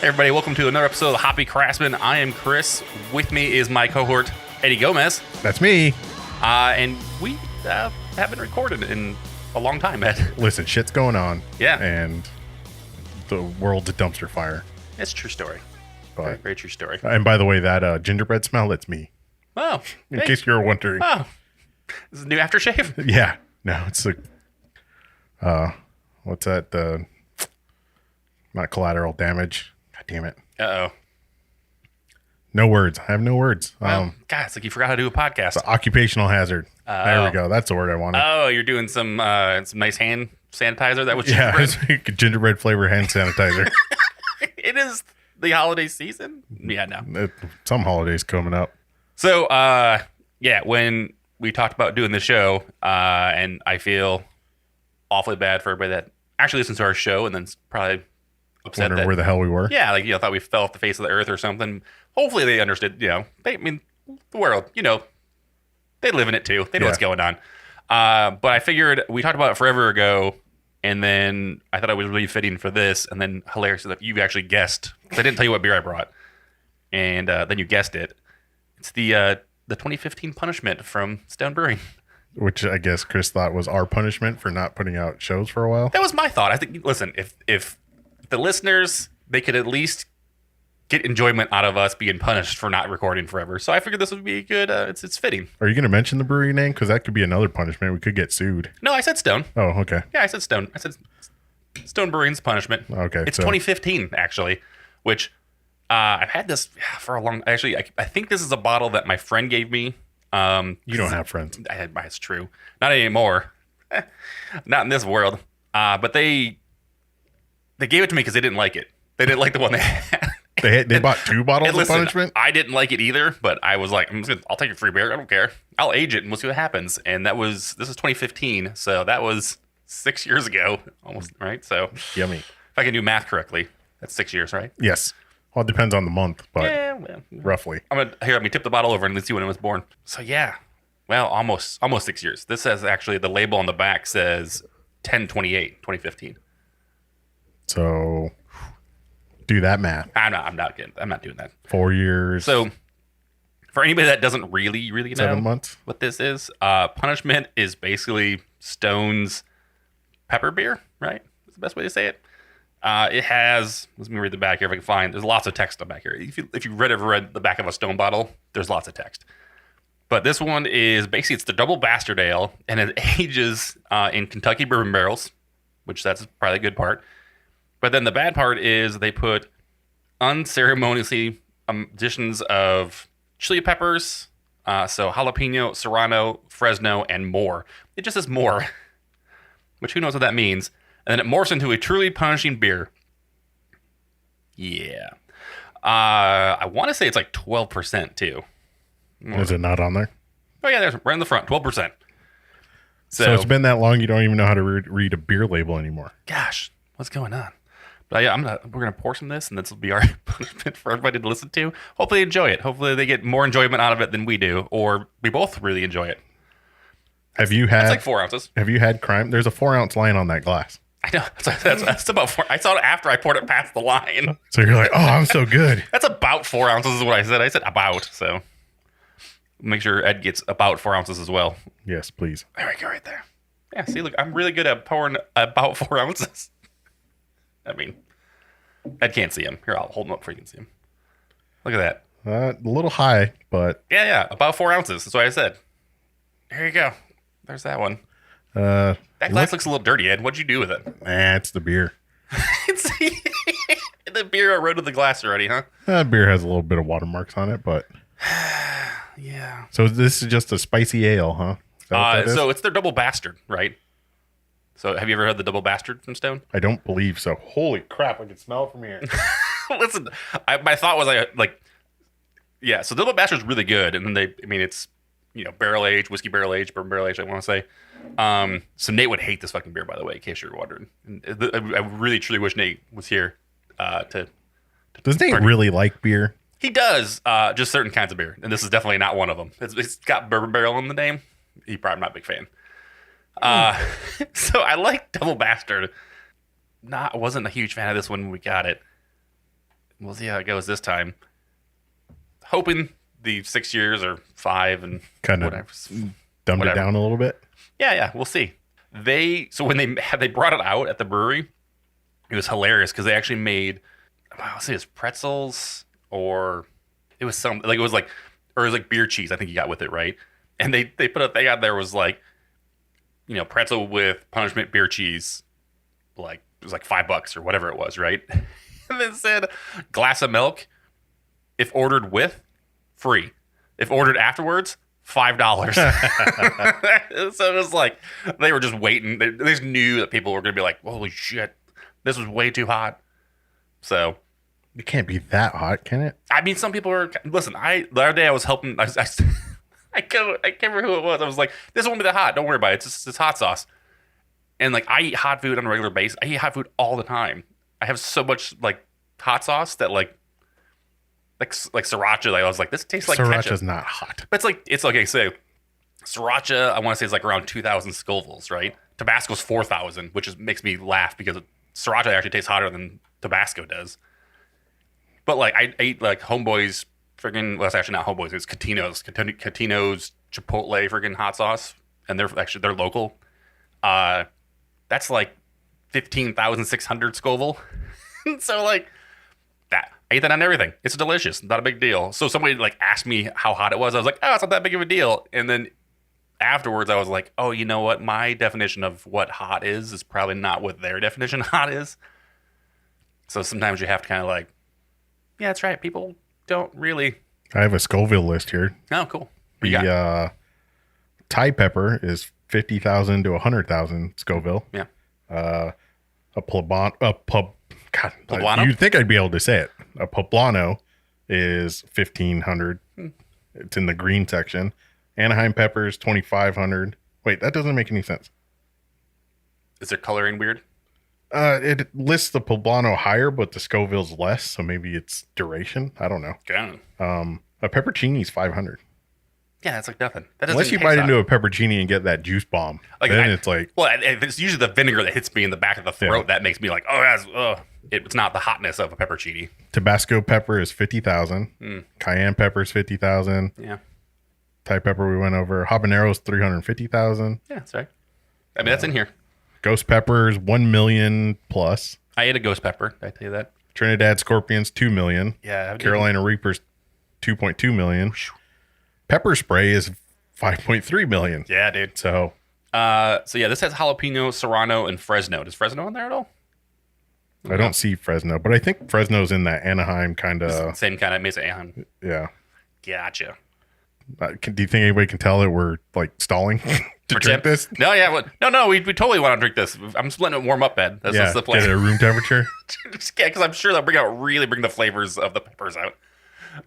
Hey everybody, welcome to another episode of Hoppy Craftsman. I am Chris. With me is my cohort, Eddie Gomez. That's me. And we haven't recorded in a long time, Ed. Listen, shit's going on. Yeah. And the world's a dumpster fire. It's a true story. But, Very, very true story. and by the way, that gingerbread smell, that's me. Oh. In case you were wondering. Oh. This is a new aftershave? Yeah. No, it's what's that? Not collateral damage. God damn it. Uh-oh. No words. I have no words. Well, God, it's like you forgot how to do a podcast. It's an occupational hazard. There we go. That's the word I wanted. Oh, you're doing some nice hand sanitizer? That was Yeah, gingerbread? it's gingerbread flavor hand sanitizer. It is the holiday season? Yeah, no. Some holidays coming up. So, when we talked about doing the show, and I feel awfully bad for everybody that actually listens to our show and then probably upset Wondering that, where the hell we were. yeah, like, thought we fell off the face of the earth or something. Hopefully they understood, the world, they live in it too. They know what's going on. But I figured we talked about it forever ago, and then I thought it was really fitting for this, and then hilarious that you actually guessed, because I didn't tell you what beer I brought, and then you guessed it. It's the 2015 Punishment from Stone Brewing. Which I guess Chris thought was our punishment for not putting out shows for a while. That was my thought. I think, listen, if the listeners, they could at least get enjoyment out of us being punished for not recording forever. So I figured this would be good. It's fitting. Are you going to mention the brewery name? Because that could be another punishment. We could get sued. No, I said Stone. Oh, okay. Yeah, I said Stone. I said Stone Brewing's Punishment. Okay. It's 2015, actually, which I've had this for a long... Actually, I think this is a bottle that my friend gave me. You don't have friends. It's true. Not anymore. Not in this world. But they gave it to me because they didn't like it. They didn't like the one they had. They bought two bottles And listen, of punishment? I didn't like it either, but I was like, I'll take a free beer. I don't care. I'll age it and we'll see what happens. And this is 2015. So that was 6 years ago almost, right? So Yummy. if I can do math correctly, that's 6 years, right? Yes. Well, it depends on the month, but Yeah. roughly. Let me tip the bottle over and let's see when it was born. So yeah, well, almost 6 years. This says actually the label on the back says 10/28, 2015. So do that math. I'm not doing that. 4 years. So for anybody that doesn't really know 7 months. what this is, Punishment is basically Stone's pepper beer, right? That's the best way to say it. It has, let me read the back here if I can find, there's lots of text on the back here. If you've ever read the back of a Stone bottle, there's lots of text. But this one is basically, it's the Double Bastard Ale, and it ages in Kentucky bourbon barrels, which that's probably a good part. But then the bad part is they put unceremoniously additions of chili peppers, so jalapeno, serrano, Fresno, and more. It just says more, which who knows what that means. And then it morphs into a truly punishing beer. Yeah. I want to say it's like 12% too. Is it not on there? Oh yeah, there's right in the front, 12%. So it's been that long you don't even know how to read a beer label anymore. Gosh, what's going on? But yeah, we're gonna pour some of this, and this will be our punishment for everybody to listen to. Hopefully they enjoy it. Hopefully they get more enjoyment out of it than we do, or we both really enjoy it. Have you had? It's like 4 ounces. Have you had crime? There's a 4 ounce line on that glass. I know. That's about 4. I saw it after I poured it past the line. So you're like, oh, I'm so good. That's about 4 ounces is what I said. I said about, so make sure Ed gets about 4 ounces as well. Yes, please. There we go, right there. Yeah, see, look, I'm really good at pouring about 4 ounces. I mean, Ed can't see him. Here, I'll hold him up so you can see him. Look at that. A little high, but... Yeah, about 4 ounces. That's what I said. There you go. There's that one. That glass looks a little dirty, Ed. What'd you do with it? It's the beer. It's the beer I wrote with the glass already, huh? Beer has a little bit of watermarks on it, but... Yeah. So this is just a spicy ale, huh? So it's their Double Bastard, right? So have you ever had the Double Bastard from Stone? I don't believe so. Holy crap, I can smell it from here. Listen, my thought was so Double Bastard's really good, and then it's barrel aged, whiskey barrel aged, bourbon barrel aged, I want to say. So Nate would hate this fucking beer, by the way, in case you're wondering. I really truly wish Nate was here Does Nate really like beer? He does, just certain kinds of beer, and this is definitely not one of them. It's got bourbon barrel in the name. He's probably not a big fan. So I like Double Bastard. Wasn't a huge fan of this when we got it. we'll see how it goes this time. Hoping the 6 years or 5 and Kind of whatever. dumbed Whatever. it down a little bit. Yeah, we'll see. So when they brought it out at the brewery, it was hilarious because they actually made, I'll say it's pretzels or it was some like it was like beer cheese. I think you got with it, right? And they put a thing out there was like, pretzel with punishment beer cheese, like it was like $5 or whatever it was, right? And it said glass of milk, if ordered with, free. If ordered afterwards, $5. So it was like they were just waiting. They just knew that people were going to be like, "Holy shit, this was way too hot." So It can't be that hot, can it? I mean, some people are. Listen, the other day I was helping. I can't remember who it was. I was like, "This won't be that hot. Don't worry about it. It's hot sauce." And like, I eat hot food on a regular basis. I eat hot food all the time. I have so much like hot sauce that like sriracha. Like, I was like, this tastes like Sriracha's ketchup. not hot. But it's like I say, sriracha. I want to say it's like around 2,000 Scovilles, right? Tabasco's 4,000, which makes me laugh because sriracha actually tastes hotter than Tabasco does. But like I ate like Homeboy's friggin', well, it's actually not Homeboy's, it's Catino's Chipotle friggin' hot sauce, and they're local. That's like 15,600 Scoville. So like that, I ate that on everything. It's delicious, not a big deal. So somebody like asked me how hot it was. I was like, oh, it's not that big of a deal. And then afterwards, I was like, oh, you know what? My definition of what hot is probably not what their definition of hot is. So sometimes you have to kind of like, yeah, that's right. People don't really. I have a Scoville list here. Oh, cool. What you got? The Thai pepper is 50,000 to 100,000 Scoville. Yeah. A poblano. Poblano? You'd think I'd be able to say it. A poblano is 1,500. It's in the green section. Anaheim pepper is 2,500. Wait, that doesn't make any sense. Is their coloring weird? It lists the poblano higher, but the Scoville's less, so maybe it's duration. I don't know. Okay. A peppercini's 500. Yeah, that's like nothing. That doesn't Unless you taste bite hot. into a peppercini and get that juice bomb, then it's like... Well, it's usually the vinegar that hits me in the back of the throat that makes me like, it's not the hotness of a peppercini. Tabasco pepper is 50,000. Cayenne pepper is 50,000. Yeah. Thai pepper we went over. Habanero's 350,000. Yeah, that's right. I mean, that's in here. Ghost peppers 1 million plus. I ate a ghost pepper. Did I tell you that? Trinidad scorpions 2 million. Yeah. Carolina reapers 2.2 million. Pepper spray is 5.3 million. Yeah, dude. So yeah, this has jalapeno, serrano, and Fresno. Does Fresno in there at all? I don't see Fresno, but I think Fresno's in that Anaheim kind of. Same kind of Mesa Anaheim. Yeah. Gotcha. Do you think anybody can tell that we're like stalling to drink this? No, yeah. No, we totally want to drink this. I'm just letting it warm up, Ed. That's the plan. Get it at room temperature. Yeah, because I'm sure they'll bring the flavors of the peppers out.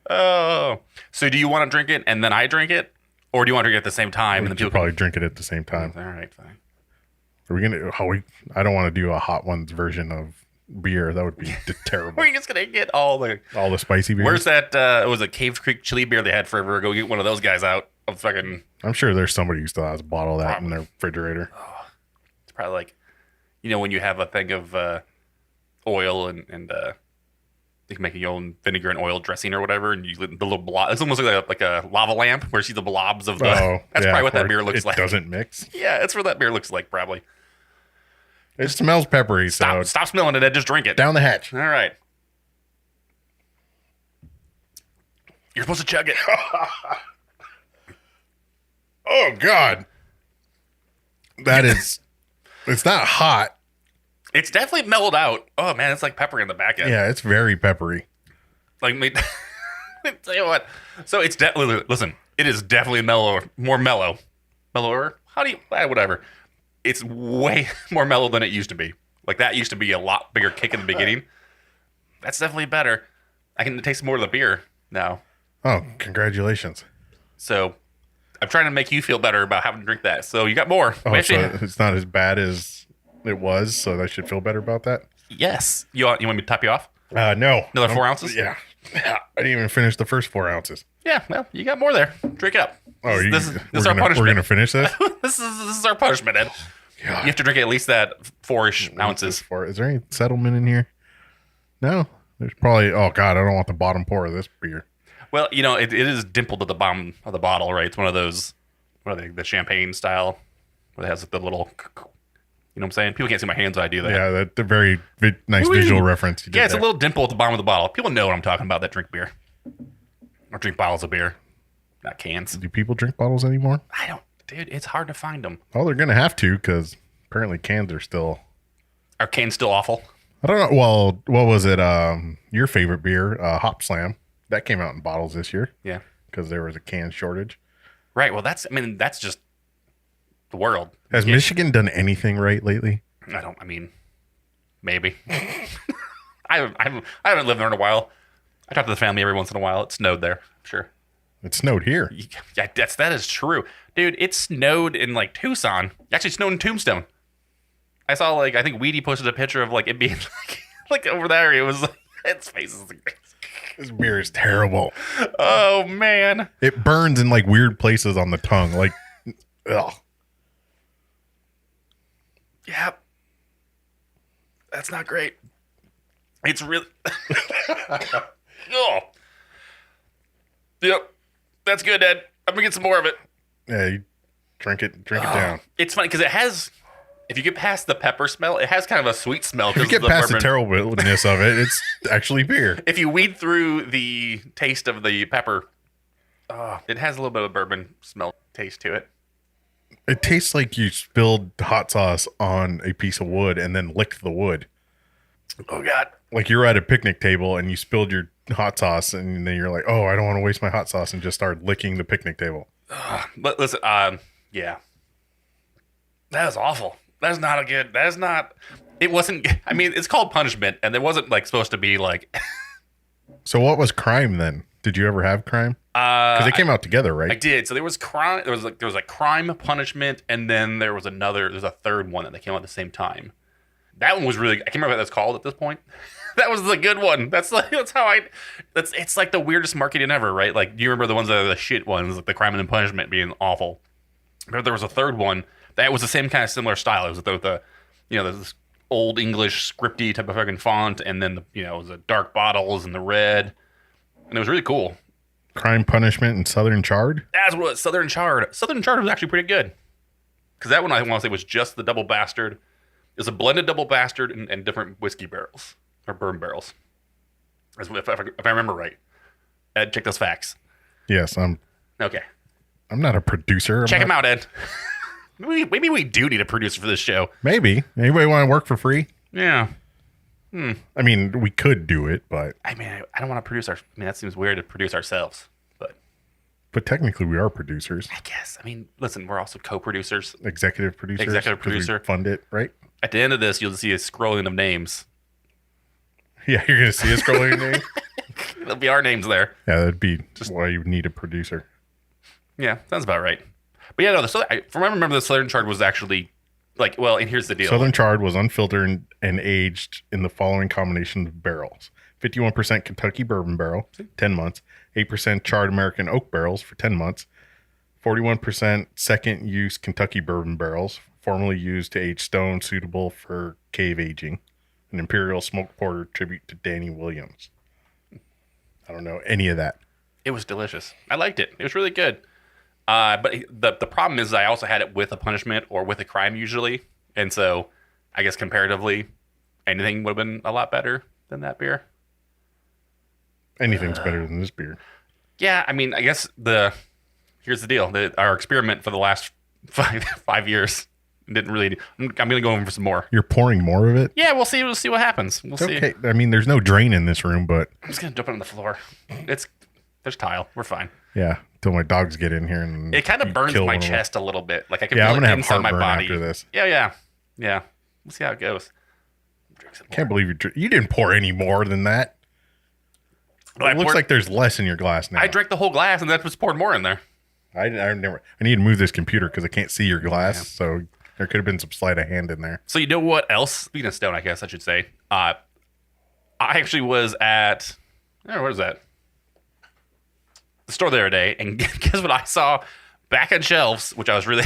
Oh. So do you want to drink it and then I drink it? Or do you want to drink it at the same time? We and then should probably drink it at the same time. All right, fine. Are we gonna? I don't want to do a hot ones version of beer. That would be terrible. We're just gonna get all the spicy beers. Where's that? It was a Cave Creek chili beer they had forever. Go get one of those guys out of fucking. I'm sure there's somebody who still has a bottle of that in their refrigerator. Oh, it's probably like, when you have a thing of oil and you can make your own vinegar and oil dressing or whatever, and the little blob. It's almost like a lava lamp where you see the blobs of the. That's probably what that beer looks like. It doesn't mix. Yeah, that's what that beer looks like, probably. It smells peppery. Stop smelling it and just drink it. Down the hatch. All right. You're supposed to chug it. Oh, God. That is... It's not hot. It's definitely mellowed out. Oh, man, it's like pepper in the back end. Yeah, it's very peppery. Like, tell you what. So it's definitely... Listen, it is definitely more mellow. Mellower? How do you... whatever. It's way more mellow than it used to be. Like, that used to be a lot bigger kick in the beginning. That's definitely better. I can taste more of the beer now. Oh, congratulations. So, I'm trying to make you feel better about having to drink that. So, you got more. Oh, so it's not as bad as it was, so I should feel better about that? Yes. You want me to top you off? No. Another 4 ounces? Yeah. I didn't even finish the first 4 ounces. Yeah, well, you got more there. Drink it up. Oh, this is our punishment. We're going to finish this? This is our punishment, Ed. God. You have to drink at least that 4-ish ounces. Is there any settlement in here? No? There's probably, oh God, I don't want the bottom pour of this beer. Well, you know, it is dimpled at the bottom of the bottle, right? It's one of those, what are they, the champagne style, where it has the little, you know what I'm saying? People can't see my hands when I do that. Yeah, that's a very nice visual reference. You did Yeah, it's there. a little dimple at the bottom of the bottle. People know what I'm talking about that drink beer. Or drink bottles of beer, not cans. Do people drink bottles anymore? I don't, dude, it's hard to find them. Oh, they're going to have to because apparently cans are still. Are cans still awful? I don't know. Well, what was it? Your favorite beer, Hop Slam. That came out in bottles this year. Yeah. Because there was a can shortage. Right. Well, that's just the world. Has Michigan done anything right lately? I mean, maybe. I haven't lived there in a while. I talk to the family every once in a while. It snowed there. Sure. It snowed here. Yeah, that is true. Dude, it snowed in like Tucson. It actually snowed in Tombstone. I saw I think Weedy posted a picture of it being like over there. It was like, its face is like, This beer is terrible. oh man. It burns in weird places on the tongue. Ugh. Yeah. That's not great. It's really. Oh. Yep. That's good, Ed. I'm going to get some more of it. Yeah, you drink it down. It's funny because it has, if you get past the pepper smell, it has kind of a sweet smell. If you get past the terribleness of it, it's actually beer. If you weed through the taste of the pepper, it has a little bit of bourbon smell taste to it. It tastes like you spilled hot sauce on a piece of wood and then licked the wood. Oh, God. Like you were at a picnic table and you spilled your hot sauce and then you're like, oh, I don't want to waste my hot sauce, and just started licking the picnic table. But listen, yeah. That is awful. That's not a good, that is not, it wasn't, I mean, it's called punishment, and it wasn't supposed to be So what was crime then? Did you ever have crime? Because they came out together, right? I did. So there was crime, there was crime, punishment, and then there's a third one that came out at the same time. That one was really, I can't remember what that's called at this point. That was the good one. It's like the weirdest marketing ever, right? Do you remember the ones that are the shit ones, like the crime and punishment being awful? But there was a third one that was the same kind of similar style. It was this old English scripty type of fucking font, and then it was the dark bottles and the red, and it was really cool. Crime, punishment, and Southern Charred? That's what it was, Southern Charred. Southern Charred was actually pretty good. Because that one, I want to say, was just the double bastard. It was a blended double bastard and different whiskey barrels, or bourbon barrels. If I remember right. Ed, check those facts. Yes, Okay. I'm not a producer. Check him out, Ed. Maybe we do need a producer for this show. Maybe. Anybody want to work for free? Yeah. I mean, we could do it, but... I don't want to produce that seems weird to produce ourselves, But technically, we are producers. I guess. Listen, we're also co-producers. Executive producers. Executive 'cause we producer. Fund it, right? At the end of this, you'll see a scrolling of names. Yeah, you're going to see a scrolling name? There'll be our names there. Yeah, that'd be just why you would need a producer. Yeah, sounds about right. But yeah, no, from what I remember, the Southern Charred was actually and here's the deal. Southern Charred was unfiltered and aged in the following combination of barrels: 51% Kentucky bourbon barrel, 10 months; 8% charred American oak barrels for 10 months; 41% second use Kentucky bourbon barrels, formerly used to age stone, suitable for cave aging; an imperial smoke porter tribute to Danny Williams. I don't know any of that. It was delicious. I liked it. It was really good. But the problem is I also had it with a punishment or with a crime usually. And so I guess comparatively, anything would have been a lot better than that beer. Anything's better than this beer. Yeah, I guess here's the deal. Our experiment for the last 5 years didn't really. I'm going to go in for some more. You're pouring more of it? Yeah, we'll see. We'll see what happens. We'll see. Okay. I mean, there's no drain in this room, but I'm just going to dump it on the floor. There's tile. We're fine. Yeah, until my dogs get in here and it kind of burns my chest a little bit. I can I'm feel gonna it have inside my heartburn body. after this. Yeah. We'll see how it goes. Can't believe you didn't pour any more than that. It looks like there's less in your glass now. I drank the whole glass and that was poured more in there. I need to move this computer because I can't see your glass. So there could have been some sleight of hand in there. So you know what else? Speaking of stone, I guess I should say. I actually was at, where is that? The store the other day, and guess what I saw back on shelves, which I was really,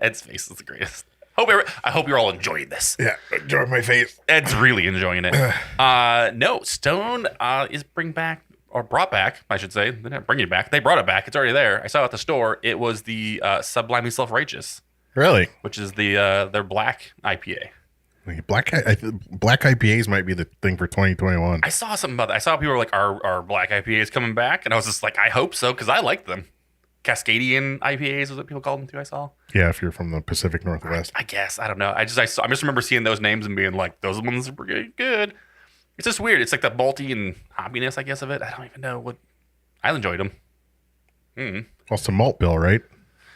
Ed's face is the greatest. I hope you're all enjoying this. Yeah, enjoy my face. Ed's really enjoying it. No, Stone is brought back, I should say. They're not bringing it back. They brought it back. It's already there. I saw it at the store. It was the Sublimely Self-Righteous. Really? Which is their black IPA. Black IPAs might be the thing for 2021. I saw something about that. I saw people were like, "Are black IPAs coming back?" And I was just like, "I hope so," because I like them. Cascadian IPAs is what people call them too. I saw. Yeah, if you're from the Pacific Northwest. I guess I don't know. I just remember seeing those names and being like, "Those ones are pretty good." It's just weird. It's like the malty and hoppiness, I guess, of it. I don't even know what. I enjoyed them. Well, it's a malt bill, right?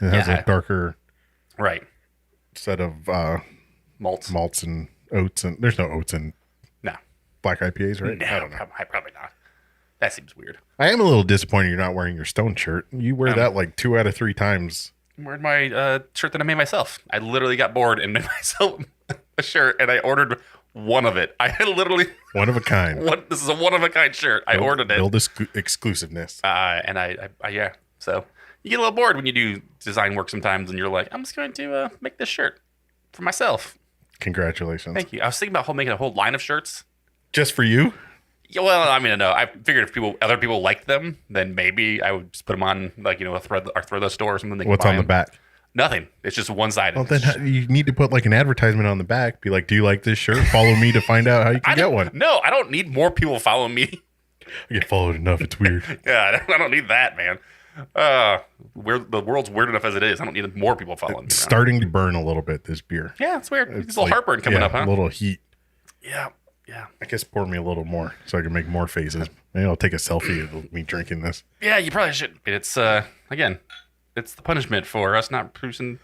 It has a darker set of malts and oats, and there's no oats in black IPAs, right? No, I don't know. Probably not. That seems weird. I am a little disappointed you're not wearing your Stone shirt. You wear that like 2 out of 3 times. I'm wearing my shirt that I made myself. I literally got bored and made myself a shirt, and I ordered one of it. I literally one of a kind. This is a one of a kind shirt. I ordered it. Build exclusiveness. And I so you get a little bored when you do design work sometimes, and you're like, I'm just going to make this shirt for myself. Congratulations. Thank you. I was thinking about making a whole line of shirts. Just for you? Yeah, well, I mean, no. I figured if other people liked them, then maybe I would just put them on, like, a thread store or something. What's on the back? Nothing. It's just one-sided. Well, then you need to put like an advertisement on the back. Be like, do you like this shirt? Follow me to find out how you can get one. No, I don't need more people following me. I get followed enough. It's weird. Yeah, I don't need that, man. The world's weird enough as it is. I don't need more people following me. It's starting to burn a little bit, this beer. Yeah, it's weird. It's a little heartburn coming up, huh? A little heat. Yeah. I guess pour me a little more so I can make more faces. Maybe I'll take a selfie of me drinking this. Yeah, you probably should. It's again, it's the punishment for us not producing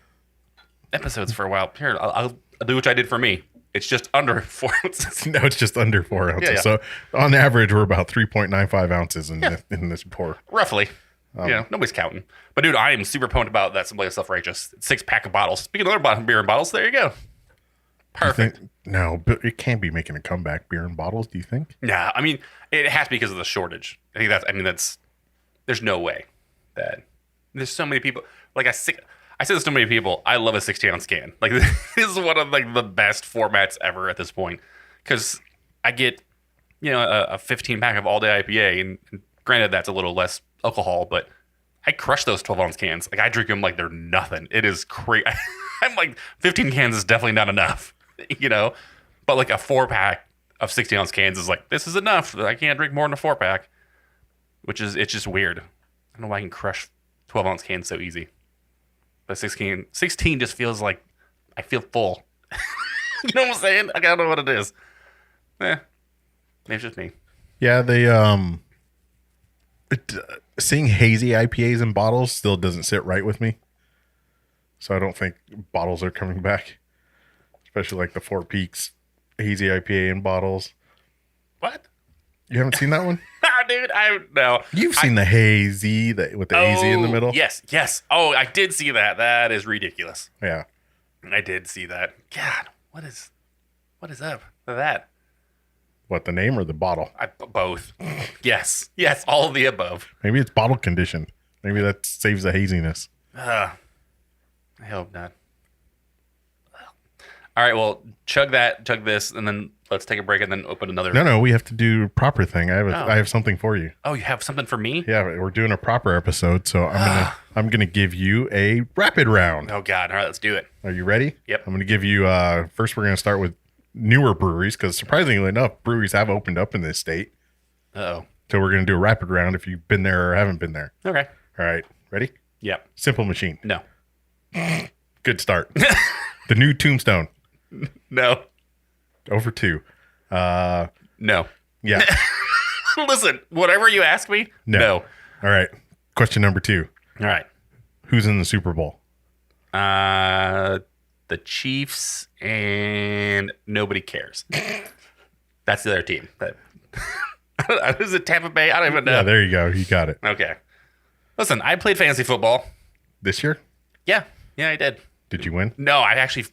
episodes for a while. Here, I'll do what I did for me. It's just under 4 ounces. No, it's just under 4 ounces. Yeah. So on average, we're about 3.95 ounces in this pour. Roughly. Nobody's counting. But dude, I am super pumped about that Simply Self-Righteous 6-pack of bottles. Speaking of other beer and bottles, there you go. Perfect. No, but it can't be making a comeback. Beer in bottles, do you think? Nah, I mean, it has to be because of the shortage. There's no way that there's so many people. Like I said to so many people, I love a 60-ounce can. Like this is one of the best formats ever at this point. Because I get, a 15-pack of all-day IPA, and granted that's a little less alcohol, but I crush those 12-ounce cans. Like I drink them like they're nothing. It is crazy. I'm like 15 cans is definitely not enough. But like a 4-pack of 60-ounce cans is like, this is enough. I can't drink more than a 4-pack, it's just weird. I don't know why I can crush 12-ounce cans so easy. But 16 just feels like I feel full. You know what I'm saying? I don't know what it is. Maybe it's just me. Yeah, seeing hazy IPAs in bottles still doesn't sit right with me. So I don't think bottles are coming back. Especially like the Four Peaks hazy IPA in bottles. What? You haven't seen that one? Dude, no. You've seen the hazy with the AZ in the middle? Yes. Oh, I did see that. That is ridiculous. Yeah. I did see that. God, what is up with that? What, the name or the bottle? Both. Yes, all of the above. Maybe it's bottle conditioned. Maybe that saves the haziness. I hope not. All right, well, chug this, and then let's take a break and then open another. No, we have to do proper thing. I have something for you. Oh, you have something for me? Yeah, we're doing a proper episode, so I'm gonna give you a rapid round. Oh God! All right, let's do it. Are you ready? Yep. I'm gonna give you. First, we're gonna start with newer breweries because surprisingly enough, breweries have opened up in this state. Uh-oh. So we're gonna do a rapid round if you've been there or haven't been there. Okay. All right, ready? Yep. Simple Machine. No. Good start. The new Tombstone. No. Over 2. No. Yeah. Listen, whatever you ask me, no. All right. Question number 2. All right. Who's in the Super Bowl? The Chiefs and nobody cares. That's the other team. Is it Tampa Bay? I don't even know. Yeah, there you go. You got it. Okay. Listen, I played fantasy football. This year? Yeah, I did. Did you win? No, I actually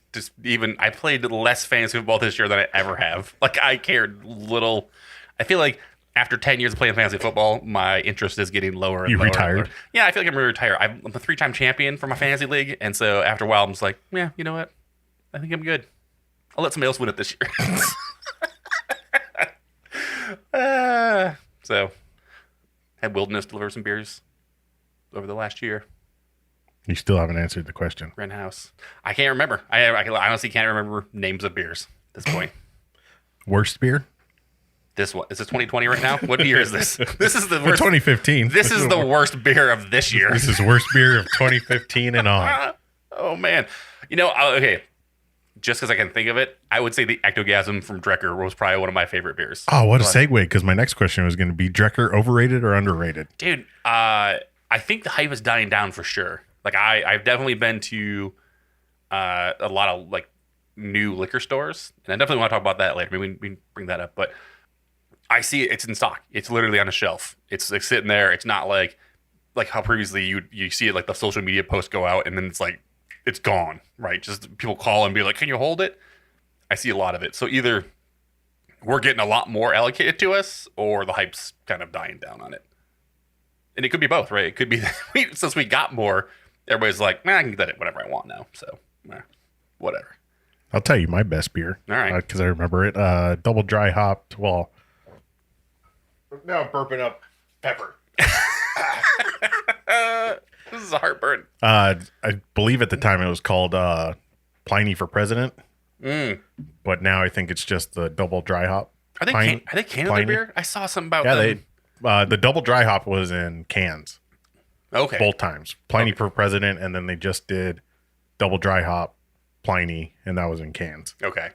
I played less fantasy football this year than I ever have. Like, I cared little. I feel like after 10 years of playing fantasy football, my interest is getting lower and you lower. Retired? Yeah, I feel like I'm retired. I'm a 3-time champion for my fantasy league. And so after a while, I'm just like, yeah, you know what? think I'm good. I'll let somebody else win it this year. So, had Wilderness deliver some beers over the last year. You still haven't answered the question. Wren House. I can't remember. I honestly can't remember names of beers at this point. Worst beer? This one is this 2020 right now? What beer is this? This is the worst. 2015. This is the worst beer of this year. This is worst beer of 2015 and on. Oh man, okay. Just because I can think of it, I would say the Ectogasm from Drecker was probably one of my favorite beers. Oh, what a segue! Because my next question was going to be Drecker overrated or underrated? Dude, I think the hype is dying down for sure. Like I've definitely been to a lot of like new liquor stores, and I definitely want to talk about that later. Maybe we can bring that up, but I see it. It's in stock. It's literally on a shelf. It's like sitting there. It's not like how previously you see it like the social media posts go out and then it's like it's gone, right? Just people call and be like, "Can you hold it?" I see a lot of it. So either we're getting a lot more allocated to us, or the hype's kind of dying down on it. And it could be both, right? It could be since we got more, everybody's like, "Man, I can get it whatever I want now." So, whatever. I'll tell you my best beer. All right, because I remember it. Double dry hopped. Well, now I'm burping up pepper. This is a heartburn. I believe at the time it was called Pliny for President. But now I think it's just the double dry hop. Are they Canada beer? I saw something about them. The double dry hop was in cans. Okay. Both times. Pliny for President, and then they just did double dry hop Pliny, and that was in cans. Okay.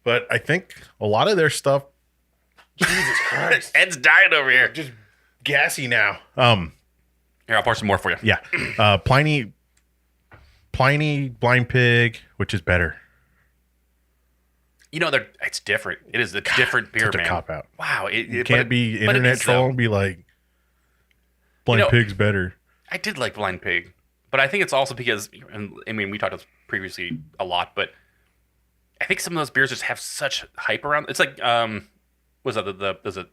But I think a lot of their stuff. Jesus Christ. Ed's dying over here. Just gassy now. Here, I'll pour some more for you. Yeah. Pliny, Blind Pig, which is better? It's different. It is a different beer, such man. A cop out. Wow. You can't be internet troll and be like, Blind Pig's better. I did like Blind Pig, but I think it's also because, we talked about this previously a lot, but I think some of those beers just have such hype around. It's like, was that there's a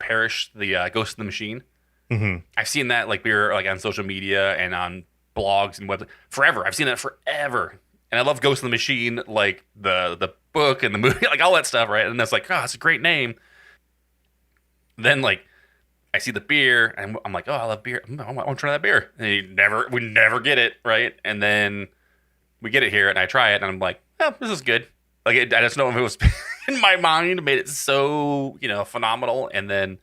Parish, the Ghost in the Machine? Mm-hmm. I've seen that like beer like on social media and on blogs and websites forever. I've seen that forever, and I love Ghost in the Machine, like the book and the movie, like all that stuff, right? And that's like, oh, it's a great name. Then like I see the beer, and I'm like, oh, I love beer. I want to try that beer. And we never get it, right? And then we get it here, and I try it, and I'm like, oh, this is good. Like I just know if it was in my mind, made it so phenomenal, and then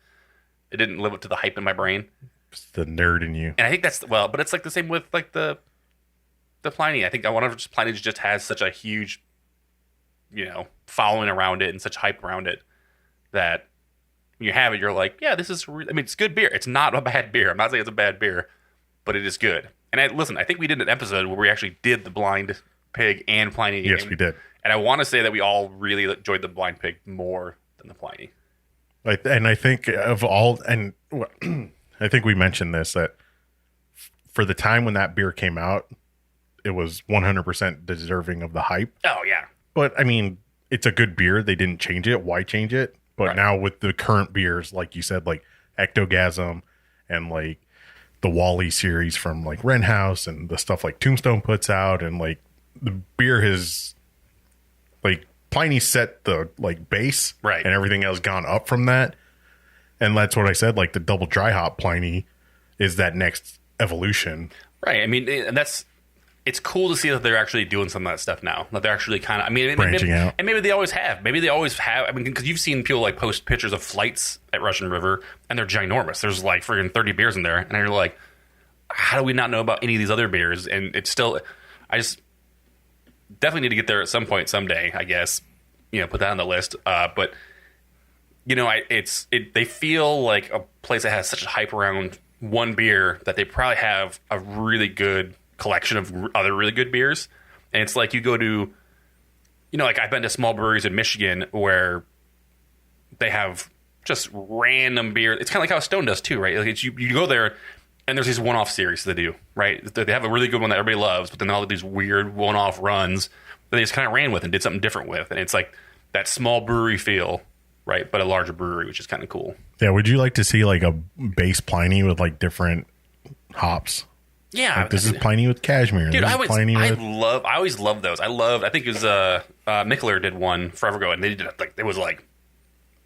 it didn't live up to the hype in my brain. It's the nerd in you. And I think but it's like the same with like the Pliny. I think one of Pliny just has such a huge, following around it and such hype around it that when you have it, you're like, yeah, this is, it's good beer. It's not a bad beer. I'm not saying it's a bad beer, but it is good. And I think we did an episode where we actually did the Blind Pig and Pliny. Yes, we did. And I want to say that we all really enjoyed the Blind Pig more than the Pliny. And I think of all, and I think we mentioned this, that for the time when that beer came out, it was 100% deserving of the hype. Oh, yeah. But, it's a good beer. They didn't change it. Why change it? But now with the current beers, like you said, like Ectogasm and like the Wally series from like Wren House and the stuff like Tombstone puts out, and like the beer has like Pliny set the like base, right, and everything else gone up from that. And that's what I said, like the double dry hop Pliny is that next evolution. Right. And it's cool to see that they're actually doing some of that stuff now. That they're actually kind of, branching out. And maybe they always have. Because you've seen people like post pictures of flights at Russian River, and they're ginormous. There's like friggin' 30 beers in there, and you're like, how do we not know about any of these other beers? And it's still, I just definitely need to get there at some point someday, I guess. Put that on the list. But they feel like a place that has such a hype around one beer that they probably have a really good collection of other really good beers. And it's like you go to, like I've been to small breweries in Michigan where they have just random beer. It's kind of like how Stone does too, right? Like you go there and there's these one-off series they do, right? They have a really good one that everybody loves, but then all of these weird one-off runs that they just kind of ran with and did something different with. And it's like that small brewery feel, right? But a larger brewery, which is kind of cool. Yeah. Would you like to see like a base Pliny with like different hops? Yeah, Like, this is piney with cashmere. dude. This is piney I with... always loved those. I think it was Mickler did one forever ago, and they did like it was like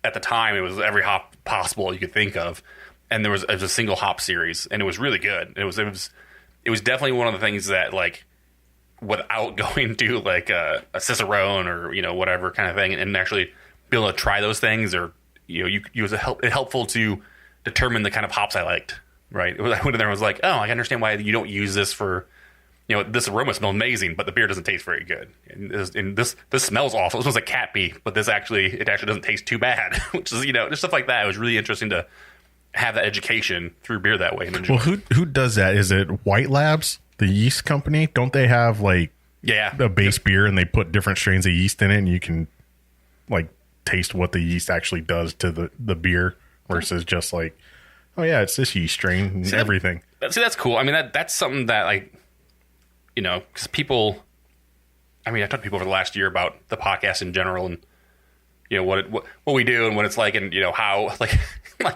at the time it was every hop possible you could think of, and it was a single hop series, and it was really good. It was definitely one of the things that like without going to like a Cicerone or whatever kind of thing, and actually be able to try those things, or it was helpful to determine the kind of hops I liked. Right, it was when there was like, oh, I understand why you don't use this for, this aroma smells amazing, but the beer doesn't taste very good, and this smells awful. It smells like cat pee, but it actually doesn't taste too bad, which is just stuff like that. It was really interesting to have that education through beer that way. Well, who does that? Is it White Labs, the yeast company? Don't they have like a base beer and they put different strains of yeast in it, and you can like taste what the yeast actually does to the beer versus just like, oh yeah, it's this yeast strain and everything. That's cool. I mean, that's something that like, because people, I mean, I talked to people over the last year about the podcast in general, and what we do and what it's like, and how like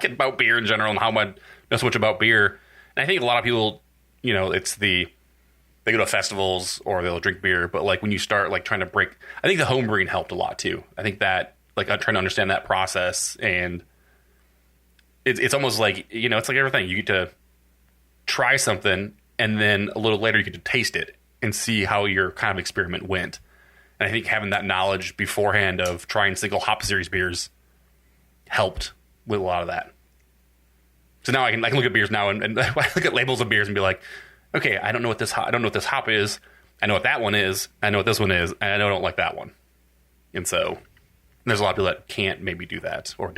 about beer in general, and how much know so much about beer. And I think a lot of people, they go to festivals or they'll drink beer, but like when you start like trying to break, I think the home brewing helped a lot too. I think that like trying to understand that process, and it's almost like, it's like everything. You get to try something, and then a little later you get to taste it and see how your kind of experiment went. And I think having that knowledge beforehand of trying single hop series beers helped with a lot of that. So now I can look at beers now and I look at labels of beers and be like, okay, I don't know what this hop is. I know what that one is. I know what this one is, and I know I don't like that one. And so there's a lot of people that can't maybe do that, or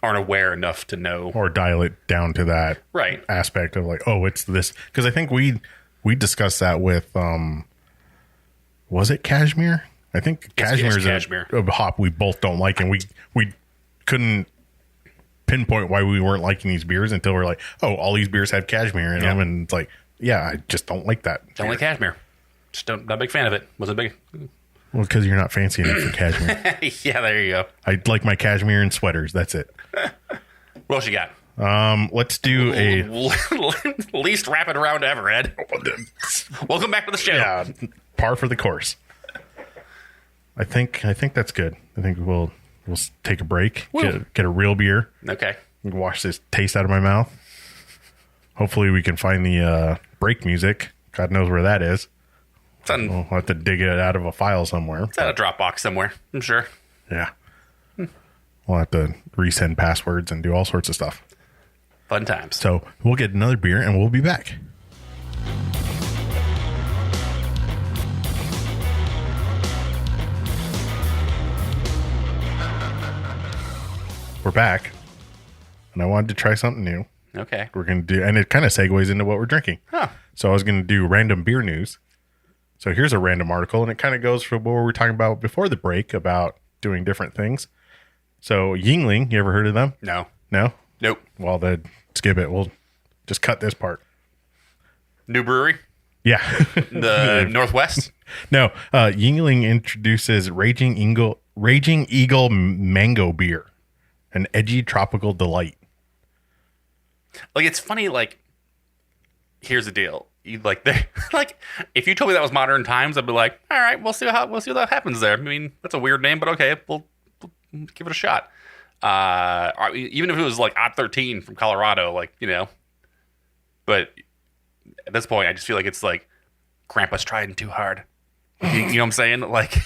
aren't aware enough to know, or dial it down to that right aspect of like, oh, it's this. Because I think we discussed that with was it cashmere? I think cashmere is a hop we both don't like, and we couldn't pinpoint why we weren't liking these beers until we're like, oh, all these beers have cashmere in them, and it's like, yeah, I just don't like that. Don't like cashmere. Just not a big fan of it. Was a big. Well, because you're not fancy enough for cashmere. Yeah, there you go. I like my cashmere and sweaters. That's it. What else you got? Let's do a least rapid round ever, Ed. Welcome back to the show. Yeah, par for the course. I think that's good. I think we'll take a break. Get a real beer. Okay. Wash this taste out of my mouth. Hopefully, we can find the break music. God knows where that is. We'll have to dig it out of a file somewhere. It's at a Dropbox somewhere, I'm sure. Yeah. We'll have to resend passwords and do all sorts of stuff. Fun times. So we'll get another beer and we'll be back. We're back. And I wanted to try something new. Okay. We're going to do, and it kind of segues into what we're drinking. Huh. So I was going to do random beer news. So here's a random article, and it kind of goes for what we were talking about before the break about doing different things. So Yingling, you ever heard of them? No. No? Nope. Well, then skip it. We'll just cut this part. New brewery? Yeah. The Northwest? No. Yingling introduces Raging Eagle Mango Beer, an edgy tropical delight. Like, it's funny, like, here's the deal. If you told me that was modern times, I'd be like, all right, we'll see what happens there. I mean, that's a weird name, but okay, we'll give it a shot. Even if it was like Odd 13 from Colorado, but at this point, I just feel like it's like Grandpa's trying too hard. You know what I'm saying? Like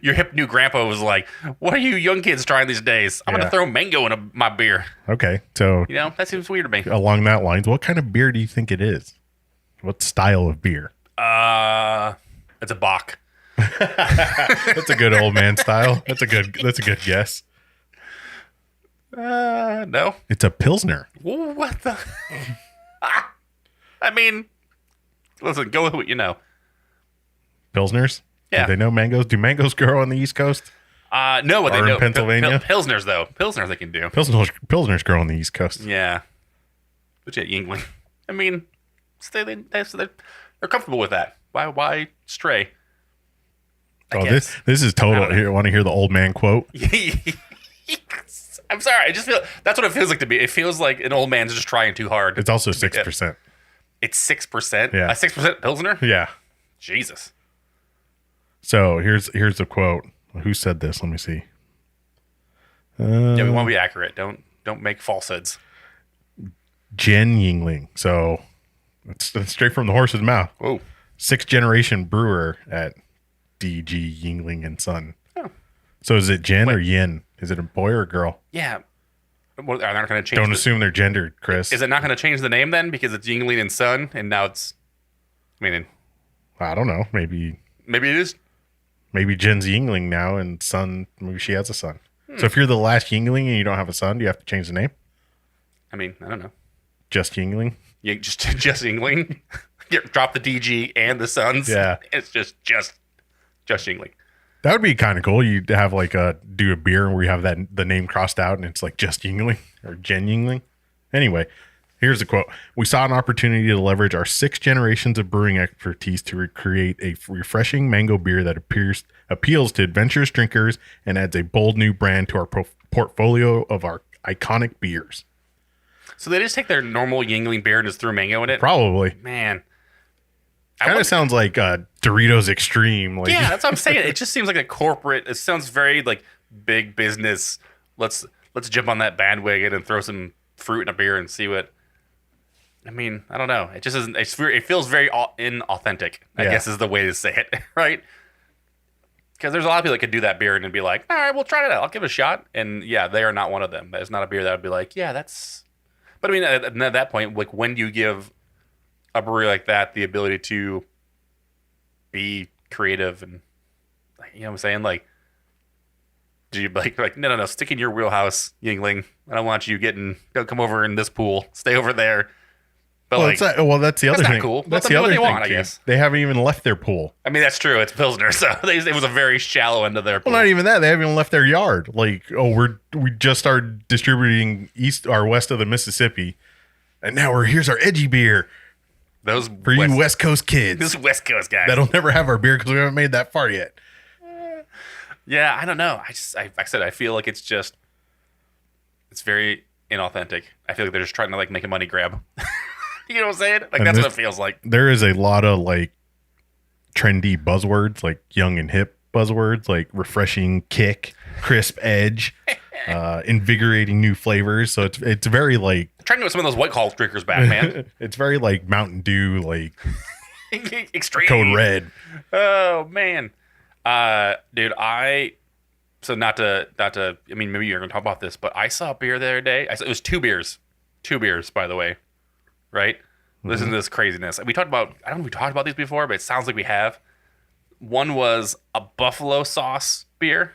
your hip new grandpa was like, what are you young kids trying these days? I'm going to throw mango in my beer. Okay. So, that seems weird to me. Along that lines, what kind of beer do you think it is? What style of beer? It's a Bock. That's a good old man style. That's a good guess. No. It's a Pilsner. What the? I mean, listen, go with what you know. Pilsners? Yeah. Do they know mangoes? Do mangoes grow on the East Coast? No, but they know. In Pennsylvania? Pilsners, though. Pilsners they can do. Pilsners grow on the East Coast. Yeah. But yeah, Yingling. I mean, they're comfortable with that. Why stray? This is total. Here, want to hear the old man quote? I'm sorry. I just feel that's what it feels like to me. It feels like an old man's just trying too hard. It's also 6%. It's 6%. Yeah. A 6% Pilsner. Yeah. Jesus. So here's a quote. Who said this? Let me see. Yeah, we want to be accurate. Don't make falsehoods. Jen Yingling. So it's straight from the horse's mouth. Whoa. 6th generation brewer at DG Yingling and Son. Oh. So is it Jen or Yin? Is it a boy or a girl? Yeah. Well, are they not going to change? Don't assume they're gendered, Chris. Is it not going to change the name then because it's Yingling and Son, and now it's? I mean, I don't know. Maybe it is. Maybe Jen's Yingling now, and Son. Maybe she has a son. So if you're the last Yingling and you don't have a son, do you have to change the name? I mean, I don't know. Just Yingling. You just Yingling. Drop the DG and the Sons. Yeah. It's just Yingling. That would be kind of cool. You'd have do a beer where you have the name crossed out and it's like just Yingling or Jen Yingling. Anyway, here's the quote. We saw an opportunity to leverage our 6 generations of brewing expertise to create a refreshing mango beer that appeals to adventurous drinkers and adds a bold new brand to our portfolio of our iconic beers. So they just take their normal Yingling beer and just threw mango in it? Probably. Man. Kind of sounds like Doritos Extreme. Yeah, that's what I'm saying. It just seems like a corporate. It sounds very like big business. Let's jump on that bandwagon and throw some fruit in a beer and see what. I mean, I don't know. It just isn't. It feels very inauthentic. I guess is the way to say it, right? Because there's a lot of people that could do that beer and be like, all right, we'll try it out. I'll give it a shot. And yeah, they are not one of them. It's not a beer that would be like, yeah, that's. But I mean, at that point, like, when do you give a brewery like that the ability to be creative and, you know what I'm saying? Like, do you like no, stick in your wheelhouse, Yingling. I don't want you don't come over in this pool. Stay over there. But that's the other thing. Cool. That's Let the them other do what thing. they want, I guess. They haven't even left their pool. I mean, that's true. It's Pilsner, so it was a very shallow end of their pool. Well, not even that. They haven't even left their yard. Like, we just started distributing east or west of the Mississippi, and now here's our edgy beer. Those for you West Coast kids. This West Coast guys that'll never have our beer because we haven't made that far yet. Yeah, I don't know. Like I said, I feel like it's very inauthentic. I feel like they're just trying to like make a money grab. You know what I'm saying? Like, that's what it feels like. There is a lot of like trendy buzzwords, like young and hip buzzwords, like refreshing kick, crisp edge, invigorating new flavors. So it's very like I'm trying to get some of those White Claw drinkers back, man. It's very like Mountain Dew, like extreme Code Red. Oh man, dude, so not to. I mean, maybe you're gonna talk about this, but I saw a beer the other day. It was two beers, by the way. Right? Listen to this craziness. We talked about, I don't know if we talked about these before, but it sounds like we have. One was a buffalo sauce beer.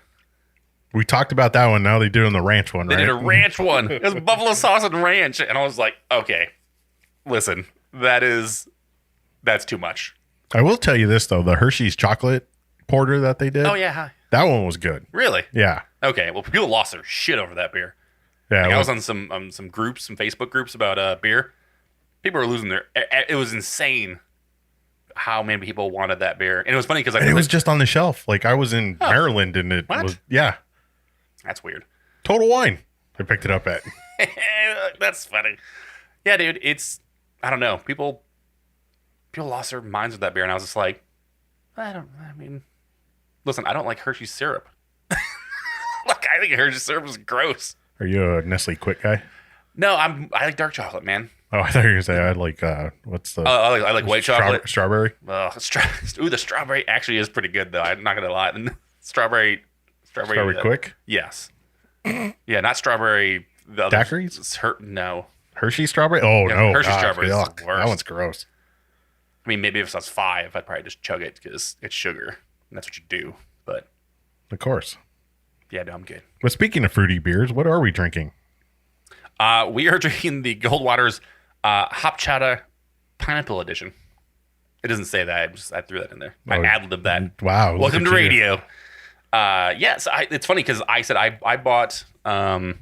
We talked about that one. Now they're doing the ranch one, right? They did a ranch one. It was buffalo sauce and ranch. And I was like, okay, listen, that's too much. I will tell you this, though. The Hershey's chocolate porter that they did. Oh, yeah. That one was good. Really? Yeah. Okay. Well, people lost their shit over that beer. Yeah. I was on some groups, some Facebook groups about beer. People were losing it was insane how many people wanted that beer. And it was funny because it was just on the shelf. Like, I was in Maryland and it was, yeah. That's weird. Total Wine. I picked it up at. That's funny. Yeah, dude, I don't know. People lost their minds with that beer. And I was just like, listen, I don't like Hershey's syrup. Look, I think Hershey's syrup is gross. Are you a Nestle Quick guy? No, I like dark chocolate, man. Oh, I thought you were going to say I like, what's the... I like white chocolate. Strawberry? Ooh, the strawberry actually is pretty good, though. I'm not going to lie. Strawberry Quick? Yes. Yeah, not strawberry. The Daiquiris? No. Hershey strawberry? Oh, yeah, no. Hershey strawberry is the worst. That one's gross. I mean, maybe if I was 5, I'd probably just chug it because it's sugar. And that's what you do. But... Of course. Yeah, no, I'm good. But speaking of fruity beers, what are we drinking? We are drinking the Goldwater's Hopchata Pineapple Edition. It doesn't say that. I threw that in there. I ad-libbed that. Wow. Welcome to radio. Yes, it's funny because I said I bought some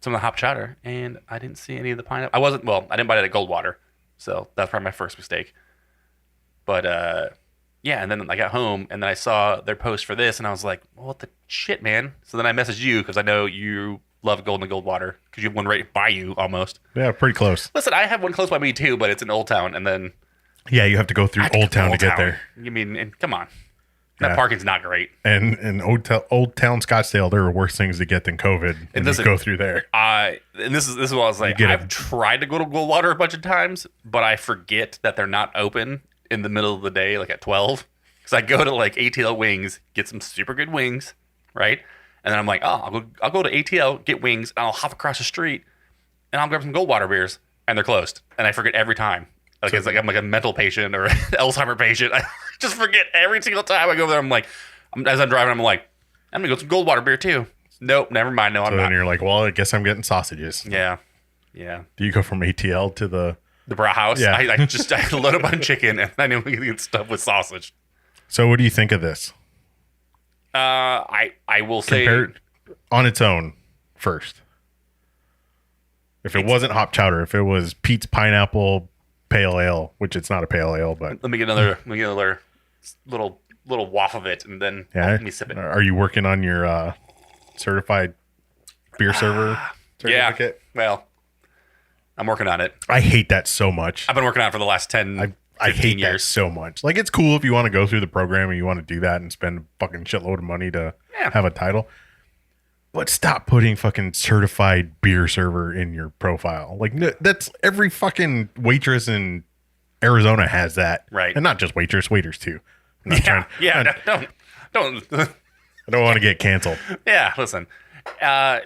of the Hopchata and I didn't see any of the pineapple. I didn't buy it at Goldwater. So that's probably my first mistake. But yeah, and then I got home and then I saw their post for this and I was like, well, what the shit, man? So then I messaged you because I know you love Golden and Goldwater because you have one right by you almost. Yeah, pretty close. Listen, I have one close by me too, but it's in Old Town, and then Yeah, you have to go through Old Town to get there. You mean, and come on, that parking's not great. And in Old Town Scottsdale, there are worse things to get than COVID. And you go through there. And this is what I was like. I've tried to go to Goldwater a bunch of times, but I forget that they're not open in the middle of the day, like at 12. Because I go to like ATL Wings, get some super good wings, right? And then I'm like, I'll go to ATL, get wings, and I'll hop across the street, and I'll grab some Goldwater beers, and they're closed. And I forget every time. Like it's like I'm like a mental patient or an Alzheimer patient. I just forget every single time I go over there. I'm like, as I'm driving, I'm like, I'm gonna go some Goldwater beer too. Nope, never mind. No, I'm not. Then you're like, well, I guess I'm getting sausages. Yeah. Do you go from ATL to the Brow House? Yeah. I load up on chicken, and I know we can get stuff with sausage. So what do you think of this? I will say Compared on its own first. If it wasn't hop chowder, if it was Pete's Pineapple Pale Ale, which it's not a pale ale, but let me get another little waff of it, and then let me sip it. Are you working on your certified beer server certificate? Yeah. Well, I'm working on it. I hate that so much. I've been working on it for the last 10, I hate years. that so much. Like, it's cool if you want to go through the program and you want to do that and spend a fucking shitload of money to have a title. But stop putting fucking certified beer server in your profile. Like, that's every fucking waitress in Arizona has that. Right. And not just waiters too. I'm not don't. I don't want to get canceled. Yeah, listen. I